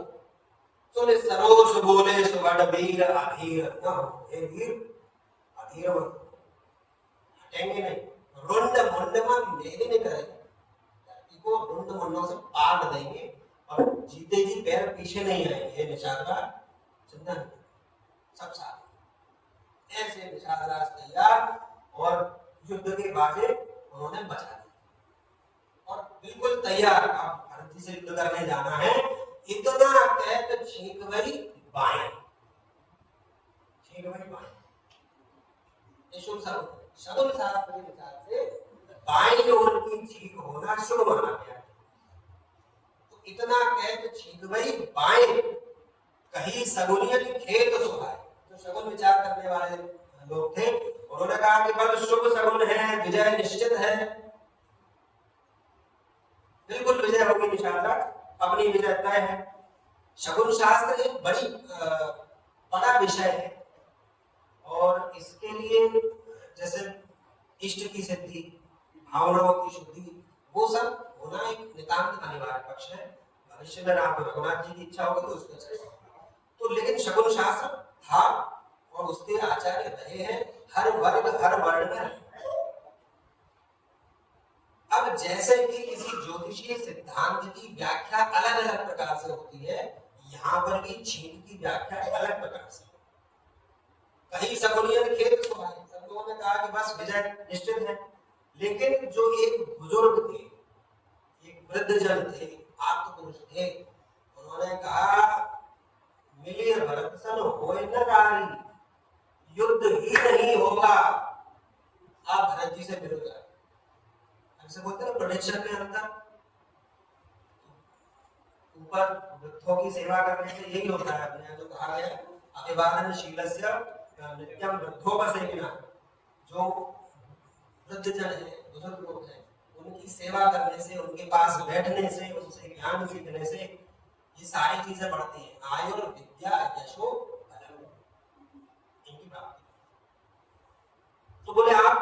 सुने सरोष बोले सुबड़ वीर अधीर न हो, हे वीर अधीर मत, हटेंगे नहीं, रुंड मुंड में मेरी नहीं करेंगे, को रुंड मुंडों से पाट देंगे और जीते जी पैर पीछे नहीं आएंगे। निषादराज चिंता नहीं, सब साथ ऐसे निषादराज तैयार और युद्ध के बाजे उन्होंने बचा दिए और बिल्कुल तैयार। अब भरत जी से युद्ध करने जाना है, इतना कहत छींक गई बाएं, छींक गई बाएं, ये शुभ शगुन शास्त्र के विचार से बाईं ओर की छींक होना शुभ माना गया है। तो इतना कहत छींक गई बाएं, कहीं सगुनियत खेत सुहाए। जो शगुन विचार करने वाले लोग थे उन्होंने कहा कि बल शुभ सगुन है, विजय निश्चित है, बिल्कुल विजय होगी निषादराज, अपनी विजय तय है। शगुन शास्त्र एक बड़ा विषय है और इसके लिए जैसे इष्ट की सिद्धि, भावनाओं की शुद्धि, वो सब होना एक नितांत अनिवार्य पक्ष है। भविष्य में राम रघुनाथ जी की इच्छा होगी तो उसमें चलेगा। तो लेकिन शगुन शास्त्र था और उसके आचार्य रहे हैं हर वर्ग हर वर्ण में। अब जैसे कि किसी ज्योतिषीय सिद्धांत की व्याख्या अलग अलग प्रकार से होती है, यहाँ पर भी छींक की व्याख्या अलग प्रकार से। कहीं सगुनियत खेत सुहाए, सब लोगों ने कहा कि बस विजय निश्चित है, लेकिन जो एक बुजुर्ग थे, एक वृद्ध जन थे, आत्मपुरुष थे, उन्होंने कहा मिलिए भरत सन होए न रारी, युद्ध ही नहीं होगा। आप भरत जी से विरोध करें, हमसे बोलते हैं प्रोडिक्शन के अंदर ऊपर वृद्धों की सेवा करने से यही होता है। अपने जो कहा गया अभिवादनशीलस्य नित्यम वृद्धोपसेविना, जो वृद्ध जन है, बुजुर्ग लोग हैं, उनकी सेवा करने से, उनके पास बैठने से, उनसे ज्ञान सीखने से ये सारी चीजें बढ़ती हैं। आयु विद्या यशो बलम, इनकी प्राप्ति। तो बोले आप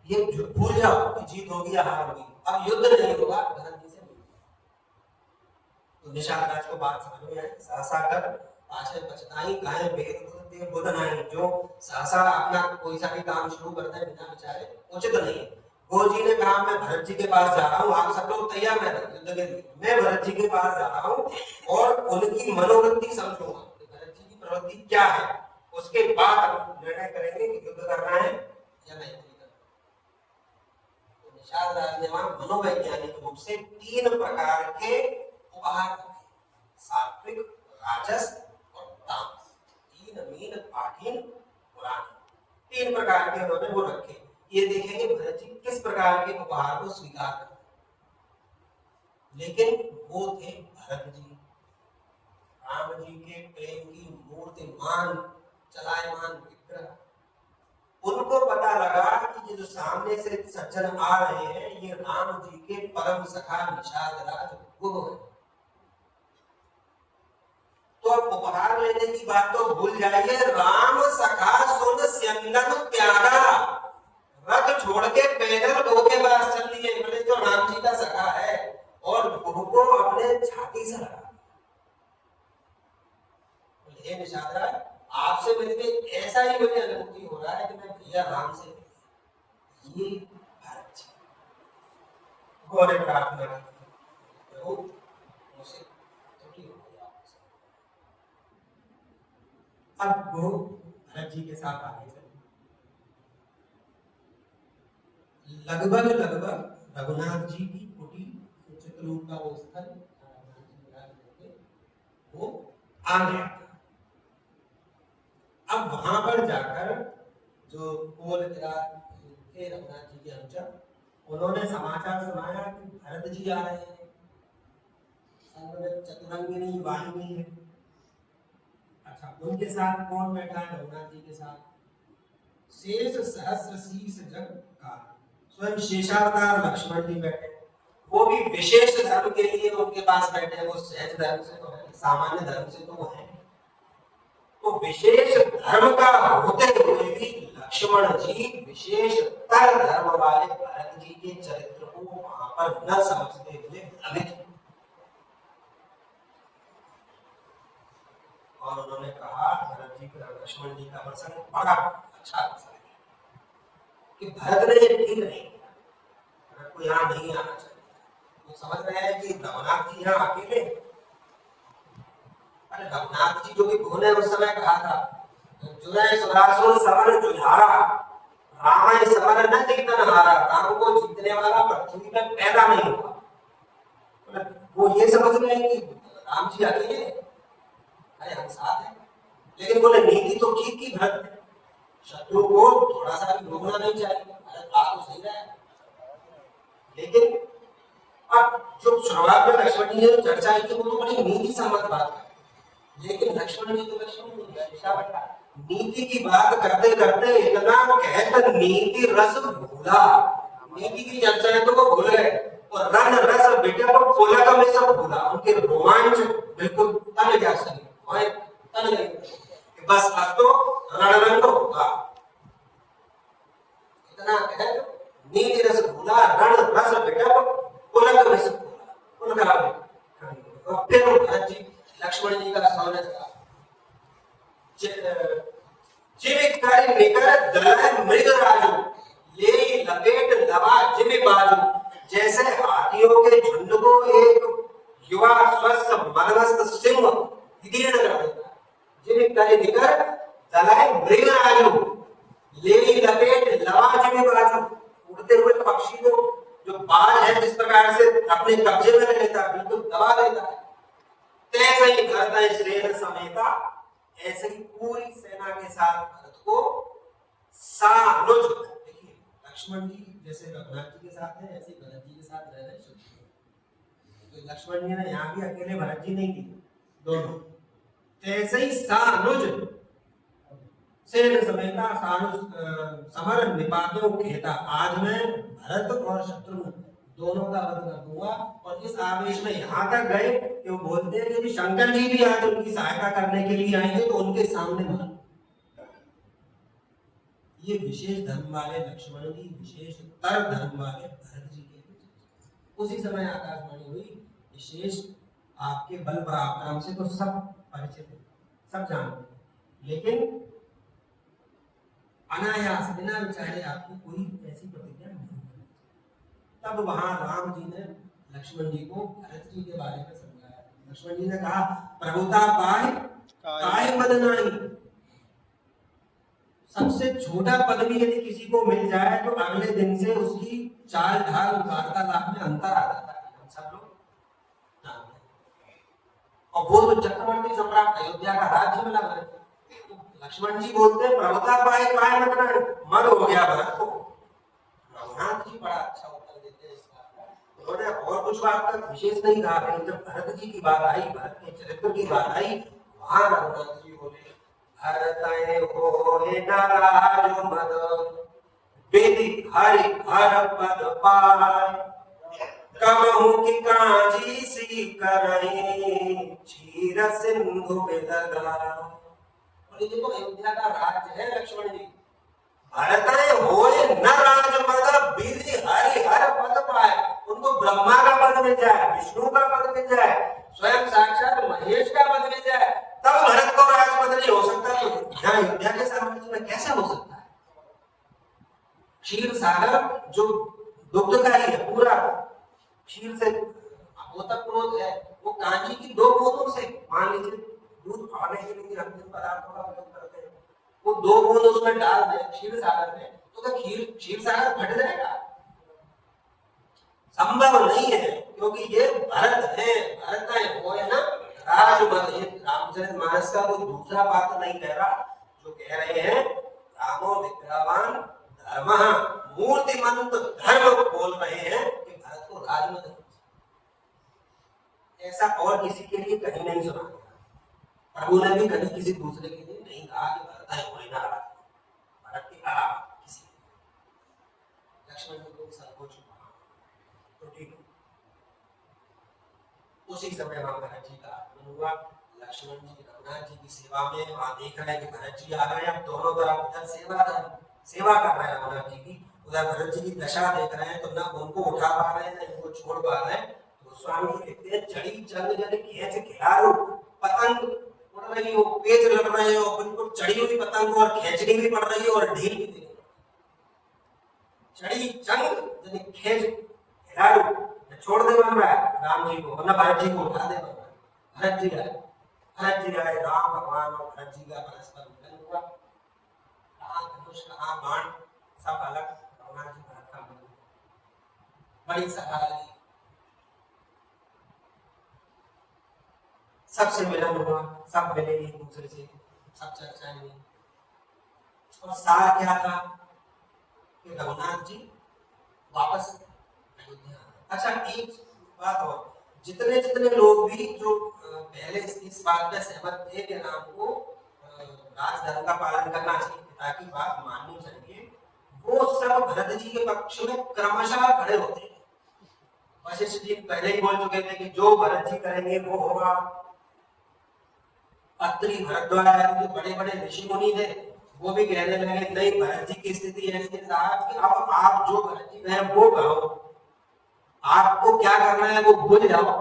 ये भूल जाओ कि जीत होगी या हार होगी, अब युद्ध नहीं होगा भरत जी से। तो निषादराज को बात समझ में आई। सहसा कर पाछे पछताई, गाय भेद देव बुध नहीं। जो सहसा अपना कोई सा भी काम शुरू करता है बिना विचारे उचित नहीं है। गुरु जी ने कहा मैं भरत जी के पास जा रहा हूँ, आप सब लोग तैयार हैं युद्ध के लिए, मैं भरत जी के पास जा रहा हूँ और उनकी मनोवृत्ति समझूंगा, भरत जी की प्रवृत्ति क्या है, उसके बाद हम निर्णय करेंगे कि युद्ध करना है या नहीं करना। तो निषादराज ने वहां मनोवैज्ञानिक रूप से 3 प्रकार के उपहार रखे, सात्विक, राजस और तामस, 3 मीन पाठीन पुराण, 3 प्रकार के उन्होंने वो रखे। ये देखेंगे भरत जी किस प्रकार के उपहार को स्वीकार करते, लेकिन वो थे भरत जी, राम जी के प्रेम की मूर्तिमान चलायमान विग्रह। उनको पता लगा कि जो सामने से सज्जन आ रहे हैं ये राम जी के परम सखा निषादराज गुरु है। तो अब उपहार लेने की बात तो भूल जाइए, राम सखा सुन स्यंदन त्यागा, रथ छोड़ के पैदल गुरु के पास चल दिए। बोले जो राम जी का सखा है और गुरु को अपने छाती से लगा। हे निषादराज, आपसे मिलके ऐसा ही मुझे अनुभूति हो रहा है कि मैं भैया राम से ये भरत जी गौरे प्रार्थना प्रभु मुझसे त्रुटि हो गई आपसे। अब गुरु भरत जी के साथ आगे चले। लगभग रघुनाथ जी की कुटी, चित्रकूट का वो स्थल वो आ गया। अब वहां पर जाकर जो पोल थे रघुनाथ जी के अनुचर, उन्होंने समाचार सुनाया कि भरत जी आ रहे हैं, संग में चतुरंगिनी वाहिनी है। अच्छा, उनके साथ कौन बैठा है? रघुनाथ जी के साथ शेष सहस्र शीश जग का स्वयं शेषावतार लक्ष्मण जी बैठे, वो भी विशेष धर्म के लिए उनके पास बैठे हैं, वो सहज धर्म से तो है, सामान्य धर्म से तो वो है। तो विशेष धर्म का होते हुए भी लक्ष्मण जी विशेषतर धर्म वाले भरत जी के चरित्र को वहां पर न समझते हुए भ्रमित, और उन्होंने कहा भरत जी का, लक्ष्मण जी का प्रसंग बड़ा अच्छा प्रसंग है कि भरत ने ठीक नहीं किया, भरत को यहाँ नहीं आना चाहिए। वो समझ रहे हैं कि रघुनाथ जी यहाँ अकेले, अरे रघुनाथ जी जो कि उन्होंने उस समय कहा था जुरे सुरासुर समर जुझारा रामाय समर न जीतन हारा, राम को जीतने वाला पृथ्वी में पैदा नहीं हुआ। वो ये समझ रहे हैं कि राम जी अकेले, अरे हम साथ हैं, लेकिन बोले नीति तो ठीक की भरत ने, शत्रु को थोड़ा सा भी रोकना नहीं चाहिए, भरत बात तो सही है। लेकिन अब जो शुरुआत में लक्ष्मण जी ने चर्चा की वो तो बड़ी नीति सम्मत बात है, लेकिन लक्ष्मण जी तो लक्ष्मण नीति की बात करते करते इतना कहत नीति रस भूला, नीति की चर्चा है तो वो भूल गए, और रण रस बेटे को पुलक में सब भूला, उनके रोमांच बिल्कुल तन गया शरीर, तन गई, बस अब तो रणरंग होगा, इतना कहत नीति रस भूला रण रस बेटे को पुलक में सब भूला, पुलक फिर भरत जी लक्ष्मण जी का स्वागत करा, जिम कर निकर दलह मृग राजू ले लपेट लवा जिम बाजू, जैसे हाथियों के झुंड को एक युवा स्वस्थ मनमस्त सिंह विदीर्ण कर देता है। जिम कर निकर दलह मृग राजू ले लपेट लवा जिम बाजू, उड़ते हुए पक्षी को जो बाज है जिस प्रकार से अपने कब्जे में लेता है, बिल्कुल दबा देता है, तैसे ही भरत श्रेष्ठ समेता, ऐसे ही पूरी सेना के साथ भरत को सानुज, देखिए लक्ष्मण जी जैसे रघुनाथ जी के साथ है ऐसे भरत जी के साथ रह रहे, तो लक्ष्मण जी ने यहाँ भी अकेले भरत जी नहीं किए, दोनों ऐसे ही सानुज सेना समेता सानुज समर निपातो खेता, आज मैं भरत और शत्रुघ्न दोनों का वध कर दूंगा, और इस आवेश में यहाँ तक गए कि वो बोलते हैं कि शंकर जी भी आज उनकी सहायता करने के लिए आएंगे तो उनके सामने मार। ये विशेष धर्म वाले लक्ष्मण जी, विशेष तर धर्म वाले भरत जी के उसी समय आकाशवाणी हुई, विशेष आपके बल पराक्रम से तो सब परिचित है, सब जानते हैं, लेकिन अनायास बिना विचारे आपको कोई ऐसी प्रतिज्ञा नहीं। तब वहां राम जी ने लक्ष्मण जी को भरत जी के बारे में समझाया। लक्ष्मण जी ने कहा प्रभुता पाए काय पद नहीं, सबसे छोटा पद भी यदि किसी को मिल जाए तो अगले दिन से उसकी चाल ढाल वार्तालाप में अंतर आ जाता है, हम सब लोग जानते हैं। और वो तो चक्रवर्ती सम्राट अयोध्या का राज्य में लग रहे थे, लक्ष्मण जी बोलते हैं प्रभुता पाए काय मत नहीं, मद हो गया भरत को। रघुनाथ जी बड़ा अच्छा उत्तर देते हैं इसका, उन्होंने और कुछ बात का विशेष नहीं कहा, लेकिन जब भरत जी की बात आई, भरत के चरित्र की बात आई, वहां रघुनाथ जी बोले भरत होए नाराज मद विधि हरि हर पद पाए, कबहु की काजी सी करही क्षीर सिंधु बिलगाए। ये देखो अयोध्या का राज्य है लक्ष्मण जी, भरत होए न राजपद विधि हरि हर पद पाए, उनको ब्रह्मा का पद मिल जाए, विष्णु का पद मिल जाए, स्वयं साक्षात महेश का पद मिल जाए, तब भरत को राजपद नहीं हो सकता, तो अयोध्या के साम्राज्य में कैसे हो सकता है? क्षीर सागर जो दुग्ध का ही है, पूरा क्षीर से ओतप्रोत है, वो कांची की दो बूंदों से, मान लीजिए दूध फाड़ने के लिए हम जिन पदार्थों का उपयोग करते हैं, वो दो बूंद उसमें डाल दें क्षीर सागर में, तो क्षीर सागर फट जाएगा? संभव नहीं है, क्योंकि ये भरत है, भरत है वो है ना राजमद। रामचरितमानस का कोई दूसरा बात नहीं कह रहा, जो कह रहे हैं रामो विग्रहवान धर्मः मूर्तिमंत धर्म बोल रहे हैं कि भरत को राजमद, ऐसा और किसी के लिए कहीं नहीं सुना, प्रभु ने भी कहीं किसी दूसरे के लिए नहीं कहा कि भरत है कोई ना राज, भरत के अलावा किसी। लक्ष्मण जी को सर्वोच्च तो ठीक, उसी समय वहां भरत जी का आगमन हुआ। लक्ष्मण जी रघुनाथ जी की सेवा में वहां देख रहे हैं कि भरत जी आ गए। अब दोनों तरफ उधर सेवा कर रहे हैं रघुनाथ जी की, उधर भरत जी की दशा देख रहे हैं, तो ना उनको उठा पा रहे हैं ना इनको छोड़ पा रहे हैं। गोस्वामी जी लिखते हैं चढ़ी चंग जन खींच खिलारो, पतंग उड़ रही हो, पेच लड़ रहे हो, बिल्कुल चढ़ी हुई पतंग और खींचनी भी पड़ रही है और ढील भी देनी। चढ़ी चंग जन खींच खिलारो, छोड़ दे बन रहा है राम जी को, वरना भरत जी को उठा दे बन रहा है। भरत जी आए, राम भगवान और भरत जी का परस्पर मिलन हुआ। कहाँ धनुष कहाँ बाण सब अलग, रघुनाथ जी भरत का मिलन, बड़ी सभा लगी, सबसे मिलन हुआ, सब मिले एक दूसरे से, सब चर्चाएं हुई। और सार क्या था कि रघुनाथ जी वापस अयोध्या। अच्छा एक बात और, जितने जितने लोग भी जो पहले इस बात पे सहमत थे कि राम को राजधर्म का पालन करना चाहिए, पिता की बात माननी चाहिए, वो सब भरत जी के पक्ष में क्रमशः खड़े होते हैं। वशिष्ठ जी पहले ही बोल चुके थे कि जो भरत जी करेंगे वो होगा। अत्रि भरद्वाज जो बड़े बड़े ऋषि मुनि थे वो भी कहने लगे नहीं, भरत जी की स्थिति ऐसी है साहब कि अब आप जो भरत जी कहें वो करो, आपको क्या करना है वो भूल जाओ,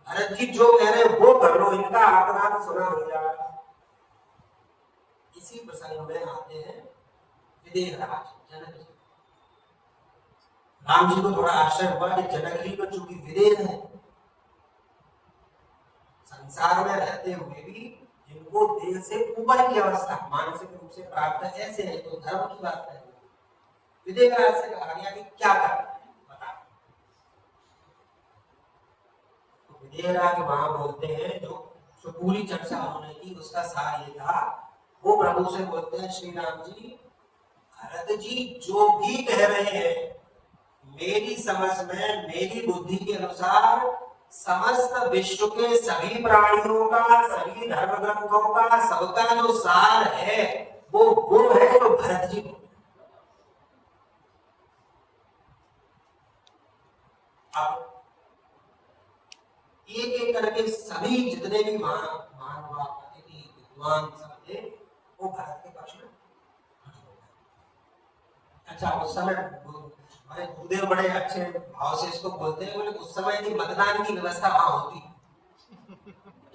भरत जी जो कह रहे हैं वो कर लो, इनका आग्रह सुना नहीं जा रहा। इसी प्रसंग में आते हैं विदेहराज जनक जी। राम जी को थोड़ा आश्चर्य हुआ कि जनक जी तो चूंकि विदेह है, संसार में रहते हुए भी जिनको देह से ऊपर की अवस्था मानसिक रूप से प्राप्त है, ऐसे है तो धर्म की बात है। विदेहराज से कहा गया कि क्या करना है बता। तो विदेहराज वहां बोलते हैं जो पूरी चर्चा उन्होंने की उसका सार ये था, वो प्रभु से बोलते हैं श्री राम जी, भरत जी जो भी कह रहे हैं मेरी समझ में मेरी बुद्धि के अनुसार समस्त विश्व के सभी प्राणियों का, सभी धर्म ग्रंथों का, सबका जो सार है वो है तो भरत जी। अब एक एक करके सभी जितने भी महानुभाव अतिथि विद्वान सब थे वो भरत के पक्ष में। अच्छा उस समय भाई गुरुदेव बड़े अच्छे भाव से इसको बोलते हैं, बोले उस समय की मतदान की व्यवस्था वहां होती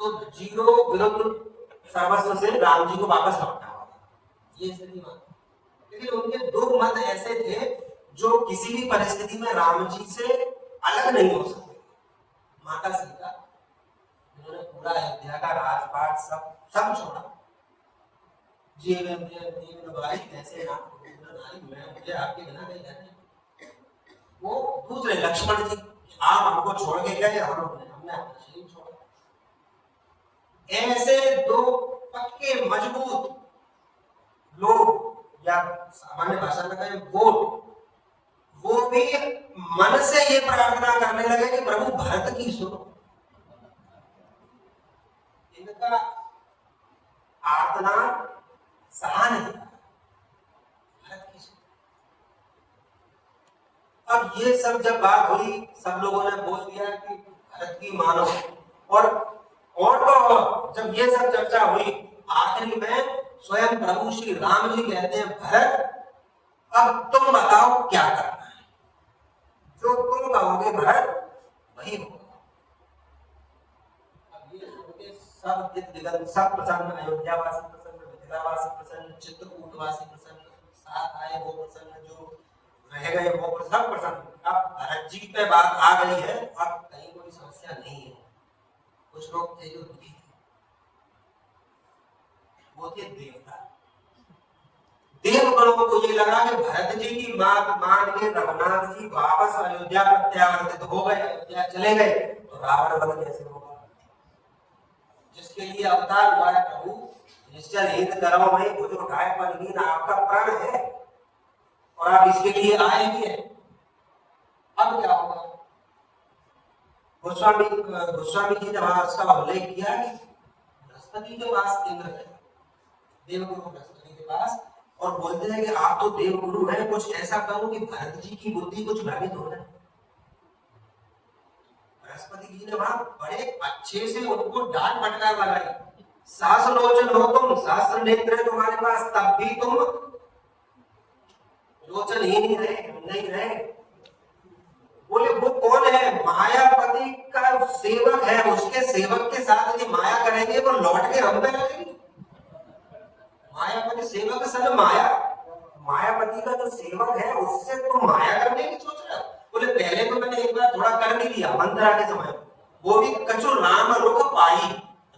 तो जीरो विरुद्ध सर्वस्व से राम जी को वापस लौटना होगा, ये स्थिति मानते। लेकिन उनके दो मत ऐसे थे जो किसी भी परिस्थिति में राम जी से अलग नहीं हो सकते। माता सीता उन्होंने पूरा अयोध्या का राजपाट सब छोड़ा, जीवन जीवन वाली कैसे ना मैं मुझे आपके बिना नहीं रहने। वो दूसरे लक्ष्मण जी आप हमको छोड़ के गए, हमने अपना शरीर छोड़ा। ऐसे दो पक्के मजबूत लोग या सामान्य भाषा में कहें वो भी मन से ये प्रार्थना करने लगे कि प्रभु भरत की सुनो। इनका आर्तनाद सहा नहीं, भरत की सुनो। अब ये सब जब बात हुई सब लोगों ने बोल दिया कि भरत की मानो, और तो जब ये सब चर्चा हुई आखिरी में स्वयं प्रभु श्री राम जी कहते हैं भरत अब तुम बताओ क्या करना है, जो तुम कहोगे भरत वही होगा। अब ये सुन के सब दिग्गज सब प्रसन्न, अयोध्यावासी प्रसन्न, मिथिलावासी प्रसन्न, चित्रकूटवासी प्रसन्न, साथ आए वो प्रसन्न, जो रह गए वो सब प्रसन्न। अब भरत जी पे बात आ गई है, अब कहीं कोई समस्या नहीं है। कुछ लोग थे जो दुखी थे, वो थे देवता। देवगणों को ये लगा कि भरत जी की बात मान के रघुनाथ जी वापस अयोध्या प्रत्यावर्तित हो गए, अयोध्या चले गए, तो रावण वध कैसे होगा, जिसके लिए अवतार हुआ है प्रभु। निश्चल हित करो भाई, भुज उठाए पलहीन आपका प्राण है और आप इसके लिए आए भी हैं। अब क्या होगा? गोस्वामी जी ने वहां उसका उल्लेख किया कि बृहस्पति के पास इंद्र है, देवगुरु बृहस्पति के पास, और बोलते हैं कि आप तो देवगुरु हैं, कुछ ऐसा करो कि भरत जी की बुद्धि कुछ भ्रमित हो जाए। बृहस्पति जी ने वहां बड़े अच्छे से उनको डांट फटकार लगाई। सहस लोचन हो तुम, सहस्र नेत्र है तुम्हारे पास, तब भी तुम लोचन ही नहीं रहे। बोले वो कौन है? मायापति का सेवक है, उसके सेवक के साथ यदि माया करेंगे वो लौट के हम पे लगेंगे। मायापति सेवक सन माया, मायापति का जो सेवक है उससे तुम माया करने की सोच रहे हो? बोले पहले तो मैंने एक बार थोड़ा कर भी लिया मंत्रा के समय, वो भी कछु राम रुख पाई,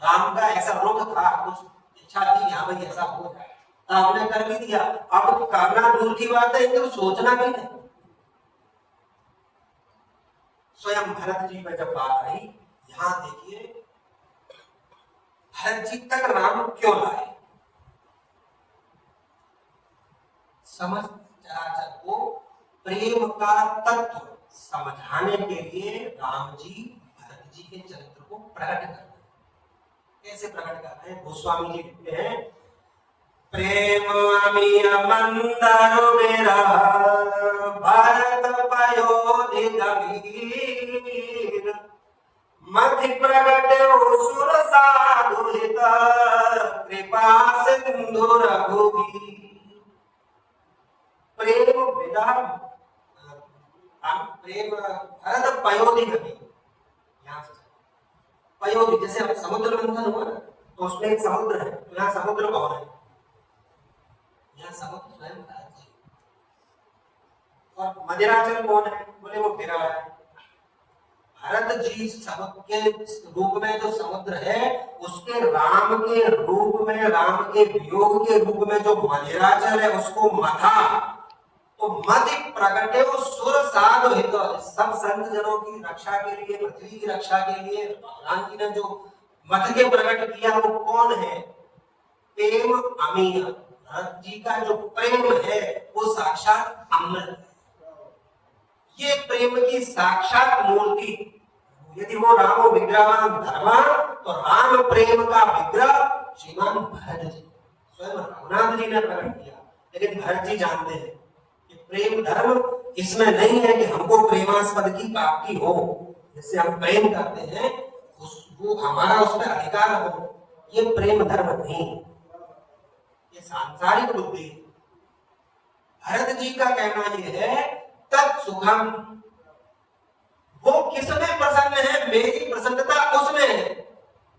राम का ऐसा रुख था, कुछ इच्छा थी यहाँ भाई ऐसा हो जाए, तो आपने कर भी दिया। अब करना दूर की बात है, तो सोचना भी नहीं। स्वयं भरत जी में जब बात आई, यहां देखिए भरत जी तक राम क्यों लाए? समस्त चराचर को प्रेम का तत्व समझाने के लिए राम जी भरत जी के चरित्र को प्रकट कर रहे हैं। कैसे प्रकट कर रहे हैं? गोस्वामी जी लिखते हैं, प्रेम अमीय मंदर मेरा भरत पयोधि गंभीर, मति प्रगट सुर साधु हित कृपा सिंधु रघुवीर। प्रेम विदाम प्रेम भरत पयोधि गंभीर, यहाँ से पयोधि जैसे अब समुद्र मंथन हुआ ना, तो उसमें एक समुद्र है, तो यहाँ समुद्र कौन है? यहाँ समुद्र स्वयं भरत जी। और मदिराचल कौन है? बोले वो विरह है। भरत जी सबके रूप में जो समुद्र है, उसके राम के रूप में, राम के वियोग के रूप में जो मदिराचल है उसको मथा, तो मति प्रगटे वो सुर साधु हित, सब संत जनों की रक्षा के लिए, पृथ्वी की रक्षा के लिए भगवान जी ने जो मत के प्रकट किया वो कौन है? प्रेम अमीय, भरत जी का जो प्रेम है वो साक्षात अमृत है। ये प्रेम की साक्षात मूर्ति, यदि वो रामो विग्रहवान धर्मा, तो राम प्रेम का विग्रह श्रीमान भरत जी, स्वयं रघुनाथ जी ने प्रकट किया। लेकिन भरत जी जानते हैं कि प्रेम धर्म इसमें नहीं है कि हमको प्रेमास्पद की प्राप्ति हो, जिससे हम प्रेम करते हैं वो हमारा उस पर अधिकार हो, ये प्रेम धर्म नहीं, ये सांसारिक बुद्धि। भरत जी का कहना यह है तत्सुखम, वो किसमें प्रसन्न है? मेरी प्रसन्नता उसमें है।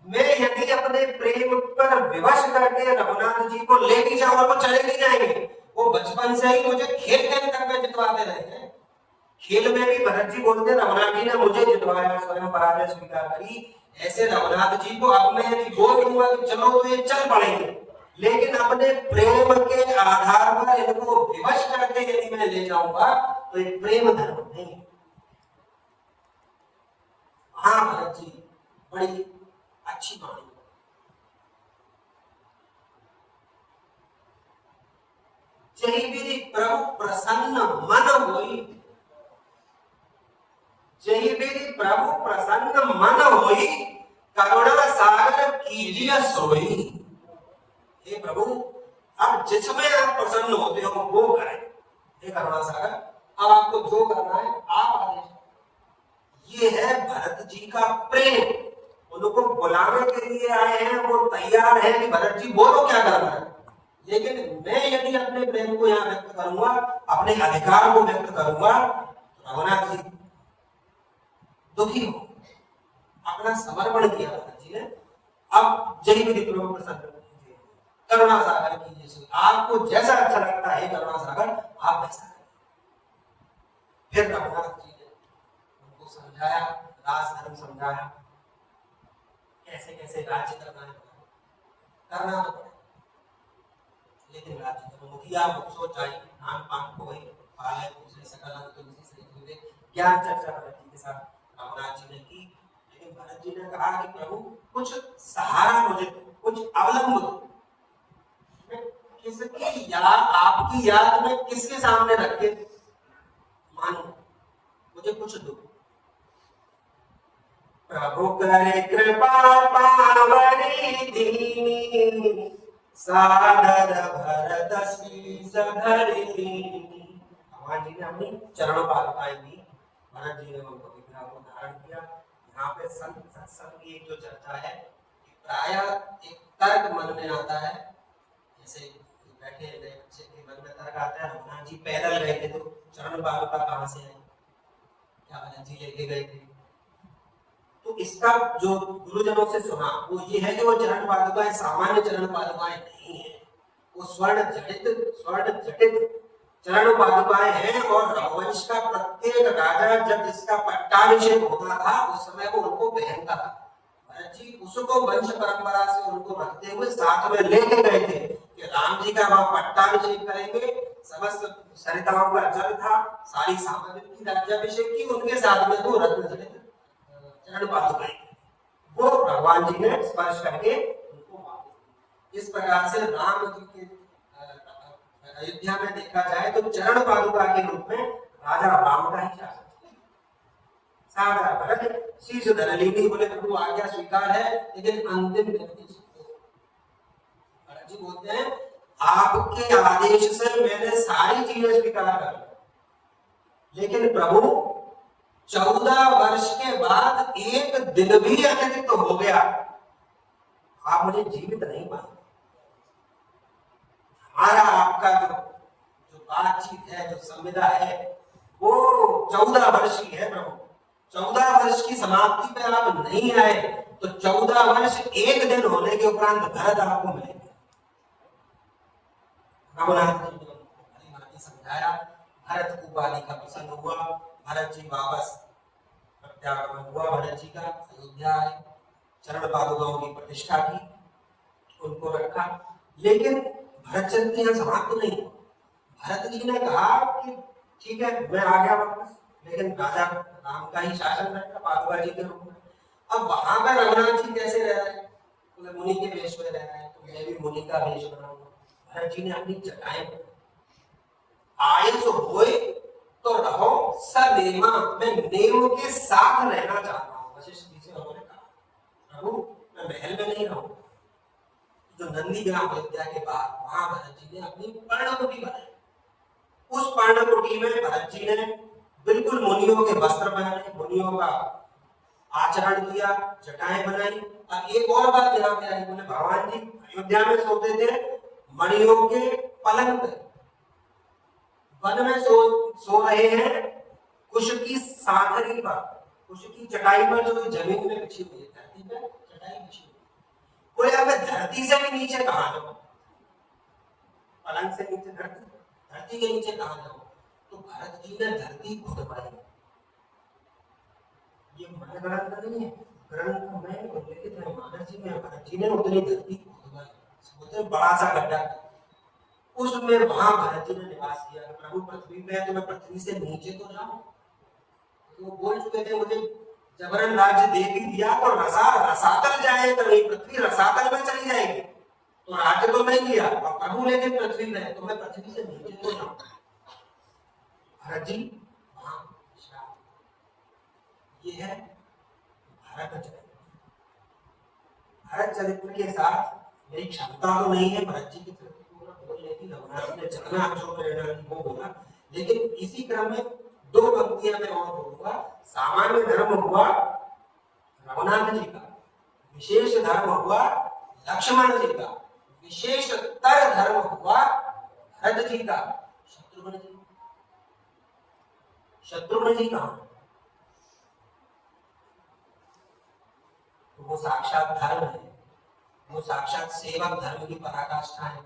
मैं यदि अपने प्रेम पर विवश करके रघुनाथ जी को ले भी जाऊं और वो चले भी जाएंगे, वो बचपन से ही मुझे खेल खेल तक में जितवाते रहे हैं। खेल में भी भरत जी बोलते रघुनाथ जी ने मुझे जितवाया, स्वयं पराजय स्वीकार करी। ऐसे रघुनाथ जी को अब मैं यदि बोल दूंगा कि चलो तो ये चल पड़ेंगे, लेकिन अपने प्रेम के आधार पर इनको विवश करके यदि मैं ले जाऊंगा तो ये प्रेम धर्म नहीं। हाँ भरत जी बड़ी अच्छी बात, जही विधि प्रभु प्रसन्न मन होई, जही विधि प्रभु प्रसन्न मन होई, करुणा सागर कीजिए सोई। हे प्रभु, अब जिसमें आप प्रसन्न होते हो वो करें। हे करुणा सागर, अब आपको जो करना है आप आदेश। ये है भरत जी का प्रेम। उनको बुलाने के लिए आए हैं, वो तैयार है कि भरत जी बोलो क्या करना है, लेकिन मैं यदि अपने प्रेम को यहाँ व्यक्त करूंगा, अपने अधिकार को व्यक्त करूंगा, रघुनाथ जी दुखी हो। अपना समर्पण किया भरत जी ने। अब जय विधि प्रभु प्रसन्न कीजिए, करुणा सागर कीजिए। आपको जैसा अच्छा लगता है करुणा सागर, आप वैसा करें। फिर रघुनाथ जी ने उनको समझाया, राजधर्म समझाया, कैसे कैसे राज्य करना है, करना तो पड़े, लेकिन राज्य तो मुखिया मुखसो चाहिए, नाम पान को वही पाले दूसरे सकल तुलसी सहित हुए। ज्ञान चर्चा भरत जी के साथ रघुनाथ जी ने की, लेकिन भरत जी ने कहा कि प्रभु कुछ सहारा मुझे, कुछ अवलंब दो। किसकी याद, आपकी याद में किसके सामने रख के मानो, मुझे कुछ दो। प्रभु करे कृपा पावनी दीनी, सादर भरत शीस धरि। भगवान जी ने अपनी चरण पादुकाएं दी, भरत जी ने उनको विग्रह को धारण किया, यहाँ पे सत्संग की एक जो चर्चा है, प्रायः एक तर्क मन में आता है, जैसे बैठे बच्चे के मन में तर्क आता है, रघुनाथ जी पैदल गए थे तो चरण पादुका कहाँ से आई, क्या भरत जी लेके गए थे। तो इसका जो गुरुजनों से सुना वो ये है कि वो चरण पादुकाएं सामान्य चरण पादुकाएं नहीं है, वो स्वर्ण जटित चरण पादुकाएं हैं। और रघुवंश का प्रत्येक राजा जब इसका पट्टाभिषेक होता था उस समय वो उनको पहनता था। भरत जी उसको वंश परंपरा से उनको रखते हुए साथ में लेके गए थे कि राम जी का वहां पट्टाभिषेक करेंगे। समस्त सरिताओं का जल था, सारी सामग्री की राज्याभिषेक की, उनके साथ में वो रत्न जड़ित चरण पादुकाएं वो भगवान जी ने स्पर्श करके उनको वापस। इस प्रकार से राम जी के अयोध्या में देखा जाए तो चरण पादुका के रूप में राजा राम का ही शासन साधा भरत शीश धर लीनी, बोले प्रभु आज्ञा स्वीकार है, लेकिन अंतिम भरत जी बोलते हैं आपके आदेश से मैंने सारी चीजें स्वीकार कर ली, लेकिन प्रभु 14 वर्ष के बाद एक दिन भी अतिरिक्त तो हो गया, आप मुझे जीवित नहीं पाए। हमारा आपका जो बातचीत है, जो संविदा है, वो 14 वर्ष की है प्रभु। 14 वर्ष की समाप्ति पे आप नहीं आए तो 14 वर्ष एक दिन होने के उपरांत भरत आपको मिलेंगे। रघुनाथ जी ने समझाया, भरत को बालिका पसंद हुआ, भरत जी वापस प्रत्यागमन हुआ, भरत जी का अयोध्या आए, चरण पादुकाओं की प्रतिष्ठा की, उनको रखा। लेकिन भरत चंद्र यहाँ समाप्त नहीं। भरत जी ने कहा कि ठीक है मैं आ गया वापस, लेकिन राजा राम का ही शासन रहेगा पादुका जी के रूप में। अब वहां पर रघुनाथ जी कैसे रह रहे हैं, तो मुनि के वेश में रह रहे हैं, तो मैं भी मुनि का वेश बनाऊंगा। भरत जी ने अपनी जटाएं आयुष होए तो रहो सनेमा, मैं नेम के साथ रहना चाहता हूँ। वशिष्ठ जी से उन्होंने कहा प्रभु मैं महल में नहीं रहूंगा। जो नंदी ग्राम अयोध्या के बाद वहां भरत जी ने अपनी पर्णकुटी बनाई। उस पर्णकुटी में भरत जी ने बिल्कुल मुनियों के वस्त्र पहने, मुनियों का आचरण किया, जटाएं बनाई। अब एक और बात ध्यान में आई, बोले भगवान जी अयोध्या में सोते थे मणियों के पलंग पे, वन में सो रहे हैं कुश की साखरी पर, कुश की चटाई पर जो जमीन में बिछी हुई है, धरती पे चटाई बिछी हुई। बोले अब मैं धरती से भी नीचे कहां जाऊं, पलंग से नीचे धरती के नीचे कहां जाऊं। तो भरत जी ने धरती खुदवाई। ये मन ग्रंथ नहीं है, ग्रंथ में उल्लेखित है, मानस जी में भरत जी ने उतनी धरती खुदवाई, बोलते बड़ा सा गड्ढा, उसमें वहां भरत जी ने निवास किया। प्रभु पृथ्वी पे है तो मैं पृथ्वी से नीचे तो जाऊं। तो बोल चुके थे मुझे जबरन राज्य दे भी दिया तो रसातल जाए तो नहीं, पृथ्वी रसातल में चली जाएगी, तो राज्य तो नहीं लिया और प्रभु लेकिन पृथ्वी में है तो मैं पृथ्वी से नीचे तो जाऊं। भरत जी वहां ये है भारत चरित्र। भारत चरित्र के साथ मेरी क्षमता तो नहीं है भरत जी की चरित्र को बोलने की, रघुनाथ ने जितना जो प्रेरणा दी वो बोला, लेकिन इसी क्रम में 2 पंक्तियां मैं और बोलूंगा। सामान्य धर्म हुआ रघुनाथ जी का, विशेष धर्म हुआ लक्ष्मण जी का, विशेष तर धर्म हुआ भरत जी का। शत्रुघ्न जी कहां, तो वो साक्षात धर्म है, वो साक्षात सेवक धर्म की पराकाष्ठा है,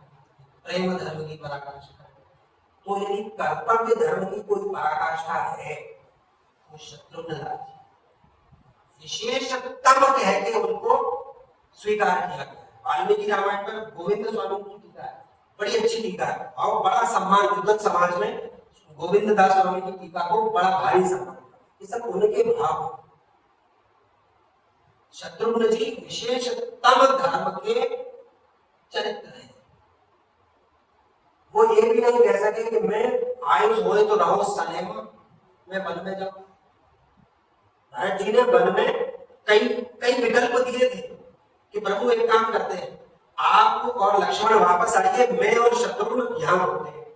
प्रेम धर्म की पराकाष्ठा है। तो यदि कर्तव्य धर्म की कोई पराकाष्ठा है वो शत्रुघ्न राज्य विशेषतम कह के उनको स्वीकार किया गया। वाल्मीकि रामायण पर गोविंद स्वामी की टीका है, बड़ी अच्छी टीका है और बड़ा सम्मान, विद्वत समाज में गोविंद दास स्वामी की टीका को बड़ा भारी सम्मान, ये सब उनके भाव है। शत्रुघ्न जी विशेषतम धर्म के चरित्र है। वो ये भी नहीं कह सके कि मैं आयुष होए तो रहो सनेम, मैं वन में जाऊं। भरत जी ने वन में कई विकल्प दिए थे कि प्रभु एक काम करते हैं, आप और लक्ष्मण वापस आइए, मैं और शत्रुघ्न यहां होते हैं।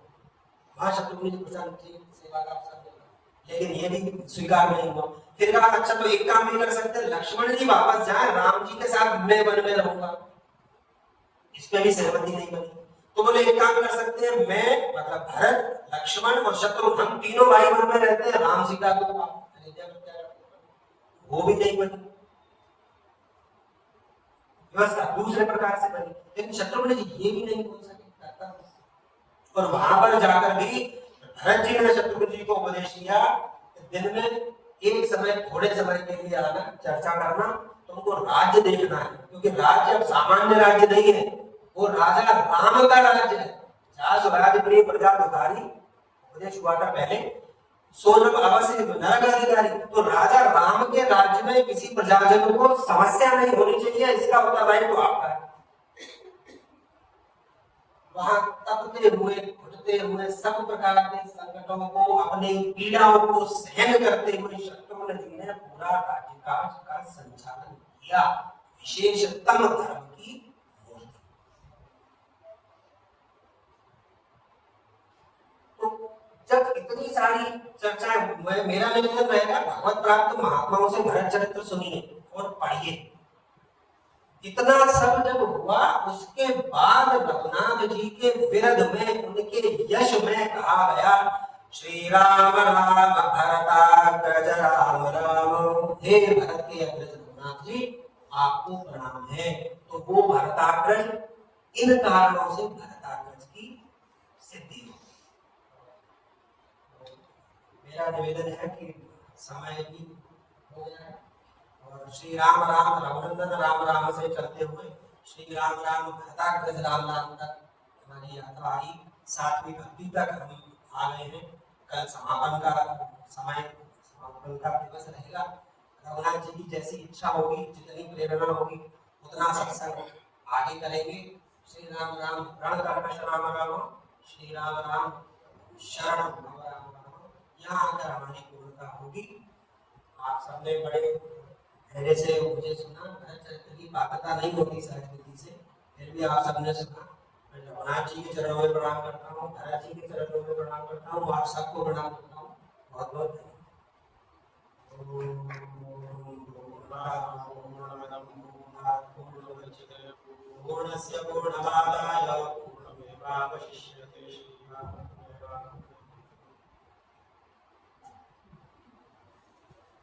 वहां शत्रुघ्न जी प्रसन्न थे, सेवा का अवसर मिला, लेकिन ये भी स्वीकार नहीं हुआ। फिर कहा अच्छा तो एक काम भी कर सकते हैं, लक्ष्मण जी वापस जाए, राम जी के साथ मैं वन में रहूंगा। इस पे भी सहमति नहीं बनी। तो बोले एक काम कर सकते हैं, मैं मतलब भरत, लक्ष्मण और शत्रुघ्न, हम तीनों भाई वन में रहते हैं, राम सीता को अयोध्या में क्या रखते हैं। वो भी नहीं बनी व्यवस्था, दूसरे प्रकार से बनी। लेकिन शत्रुघ्न जी ये भी नहीं बोल सके और वहां पर जाकर भी भरत जी ने शत्रुघ्न जी को उपदेश दिया, दिन में एक समय थोड़े समय के लिए आना, चर्चा करना, तुमको राज्य देखना है, क्योंकि राज्य अब सामान्य राज्य नहीं है, वो राजा राम का राज्य है। जासु राज प्रिय प्रजा दुखारी, उपदेश हुआ था पहले, सोनम अवश्य नरक अधिकारी। तो राजा राम के राज्य में किसी प्रजाजन को समस्या नहीं होनी चाहिए, इसका उत्तरदायित्व तो आपका है। वहां तपते हुए घुटते हुए सब प्रकार के संकटों को, अपनी पीड़ाओं को सहन करते हुए शत्रुघ्न जी ने पूरा राज्यकाज का संचालन किया, विशेषतम धर्म की मूर्ति। तो जब इतनी सारी चर्चाएं, मेरा निवेदन रहेगा भगवत प्राप्त महात्माओं से भरत चरित्र सुनिए और पढ़िए। इतना सब जब हुआ, उसके बाद रघुनाथ जी के विरध में, उनके यश में कहा गया श्री राम राम भरताग्रज राम राम। हे भरत के अग्रज रघुनाथ जी, आपको प्रणाम है। तो वो भरताग्रज, इन कारणों से भरताग्रज की सिद्धि हो। मेरा निवेदन है कि समय भी हो गया है और श्री राम राम रघुनंदन राम राम से चलते हुए श्री राम राम भरताग्रज राम राम तक हमारी यात्रा आई। 7वीं भक्ति तक हम आ गए हैं। कल समापन का समय, समापन का दिवस रहेगा। रघुनाथ जी की जैसी इच्छा होगी, जितनी प्रेरणा होगी, उतना सत्संग आगे करेंगे। श्री राम राम रण कर्कश राम राम, श्री राम राम शरण राम राम। यहाँ आकर हमारी पूर्णता होगी। आप सबने बड़े धैर्य से मुझे सुना। भरत चरित्र की पात्रता नहीं होती सहज विधि से, फिर भी आप सबने सुना। मैं रघुनाथ जी के चरणों में प्रणाम करता हूँ, भरत जी के चरणों में प्रणाम करता हूँ, आप सबको प्रणाम करता हूँ। बहुत बहुत धन्यवाद। पूर्णस्य पूर्णमादाय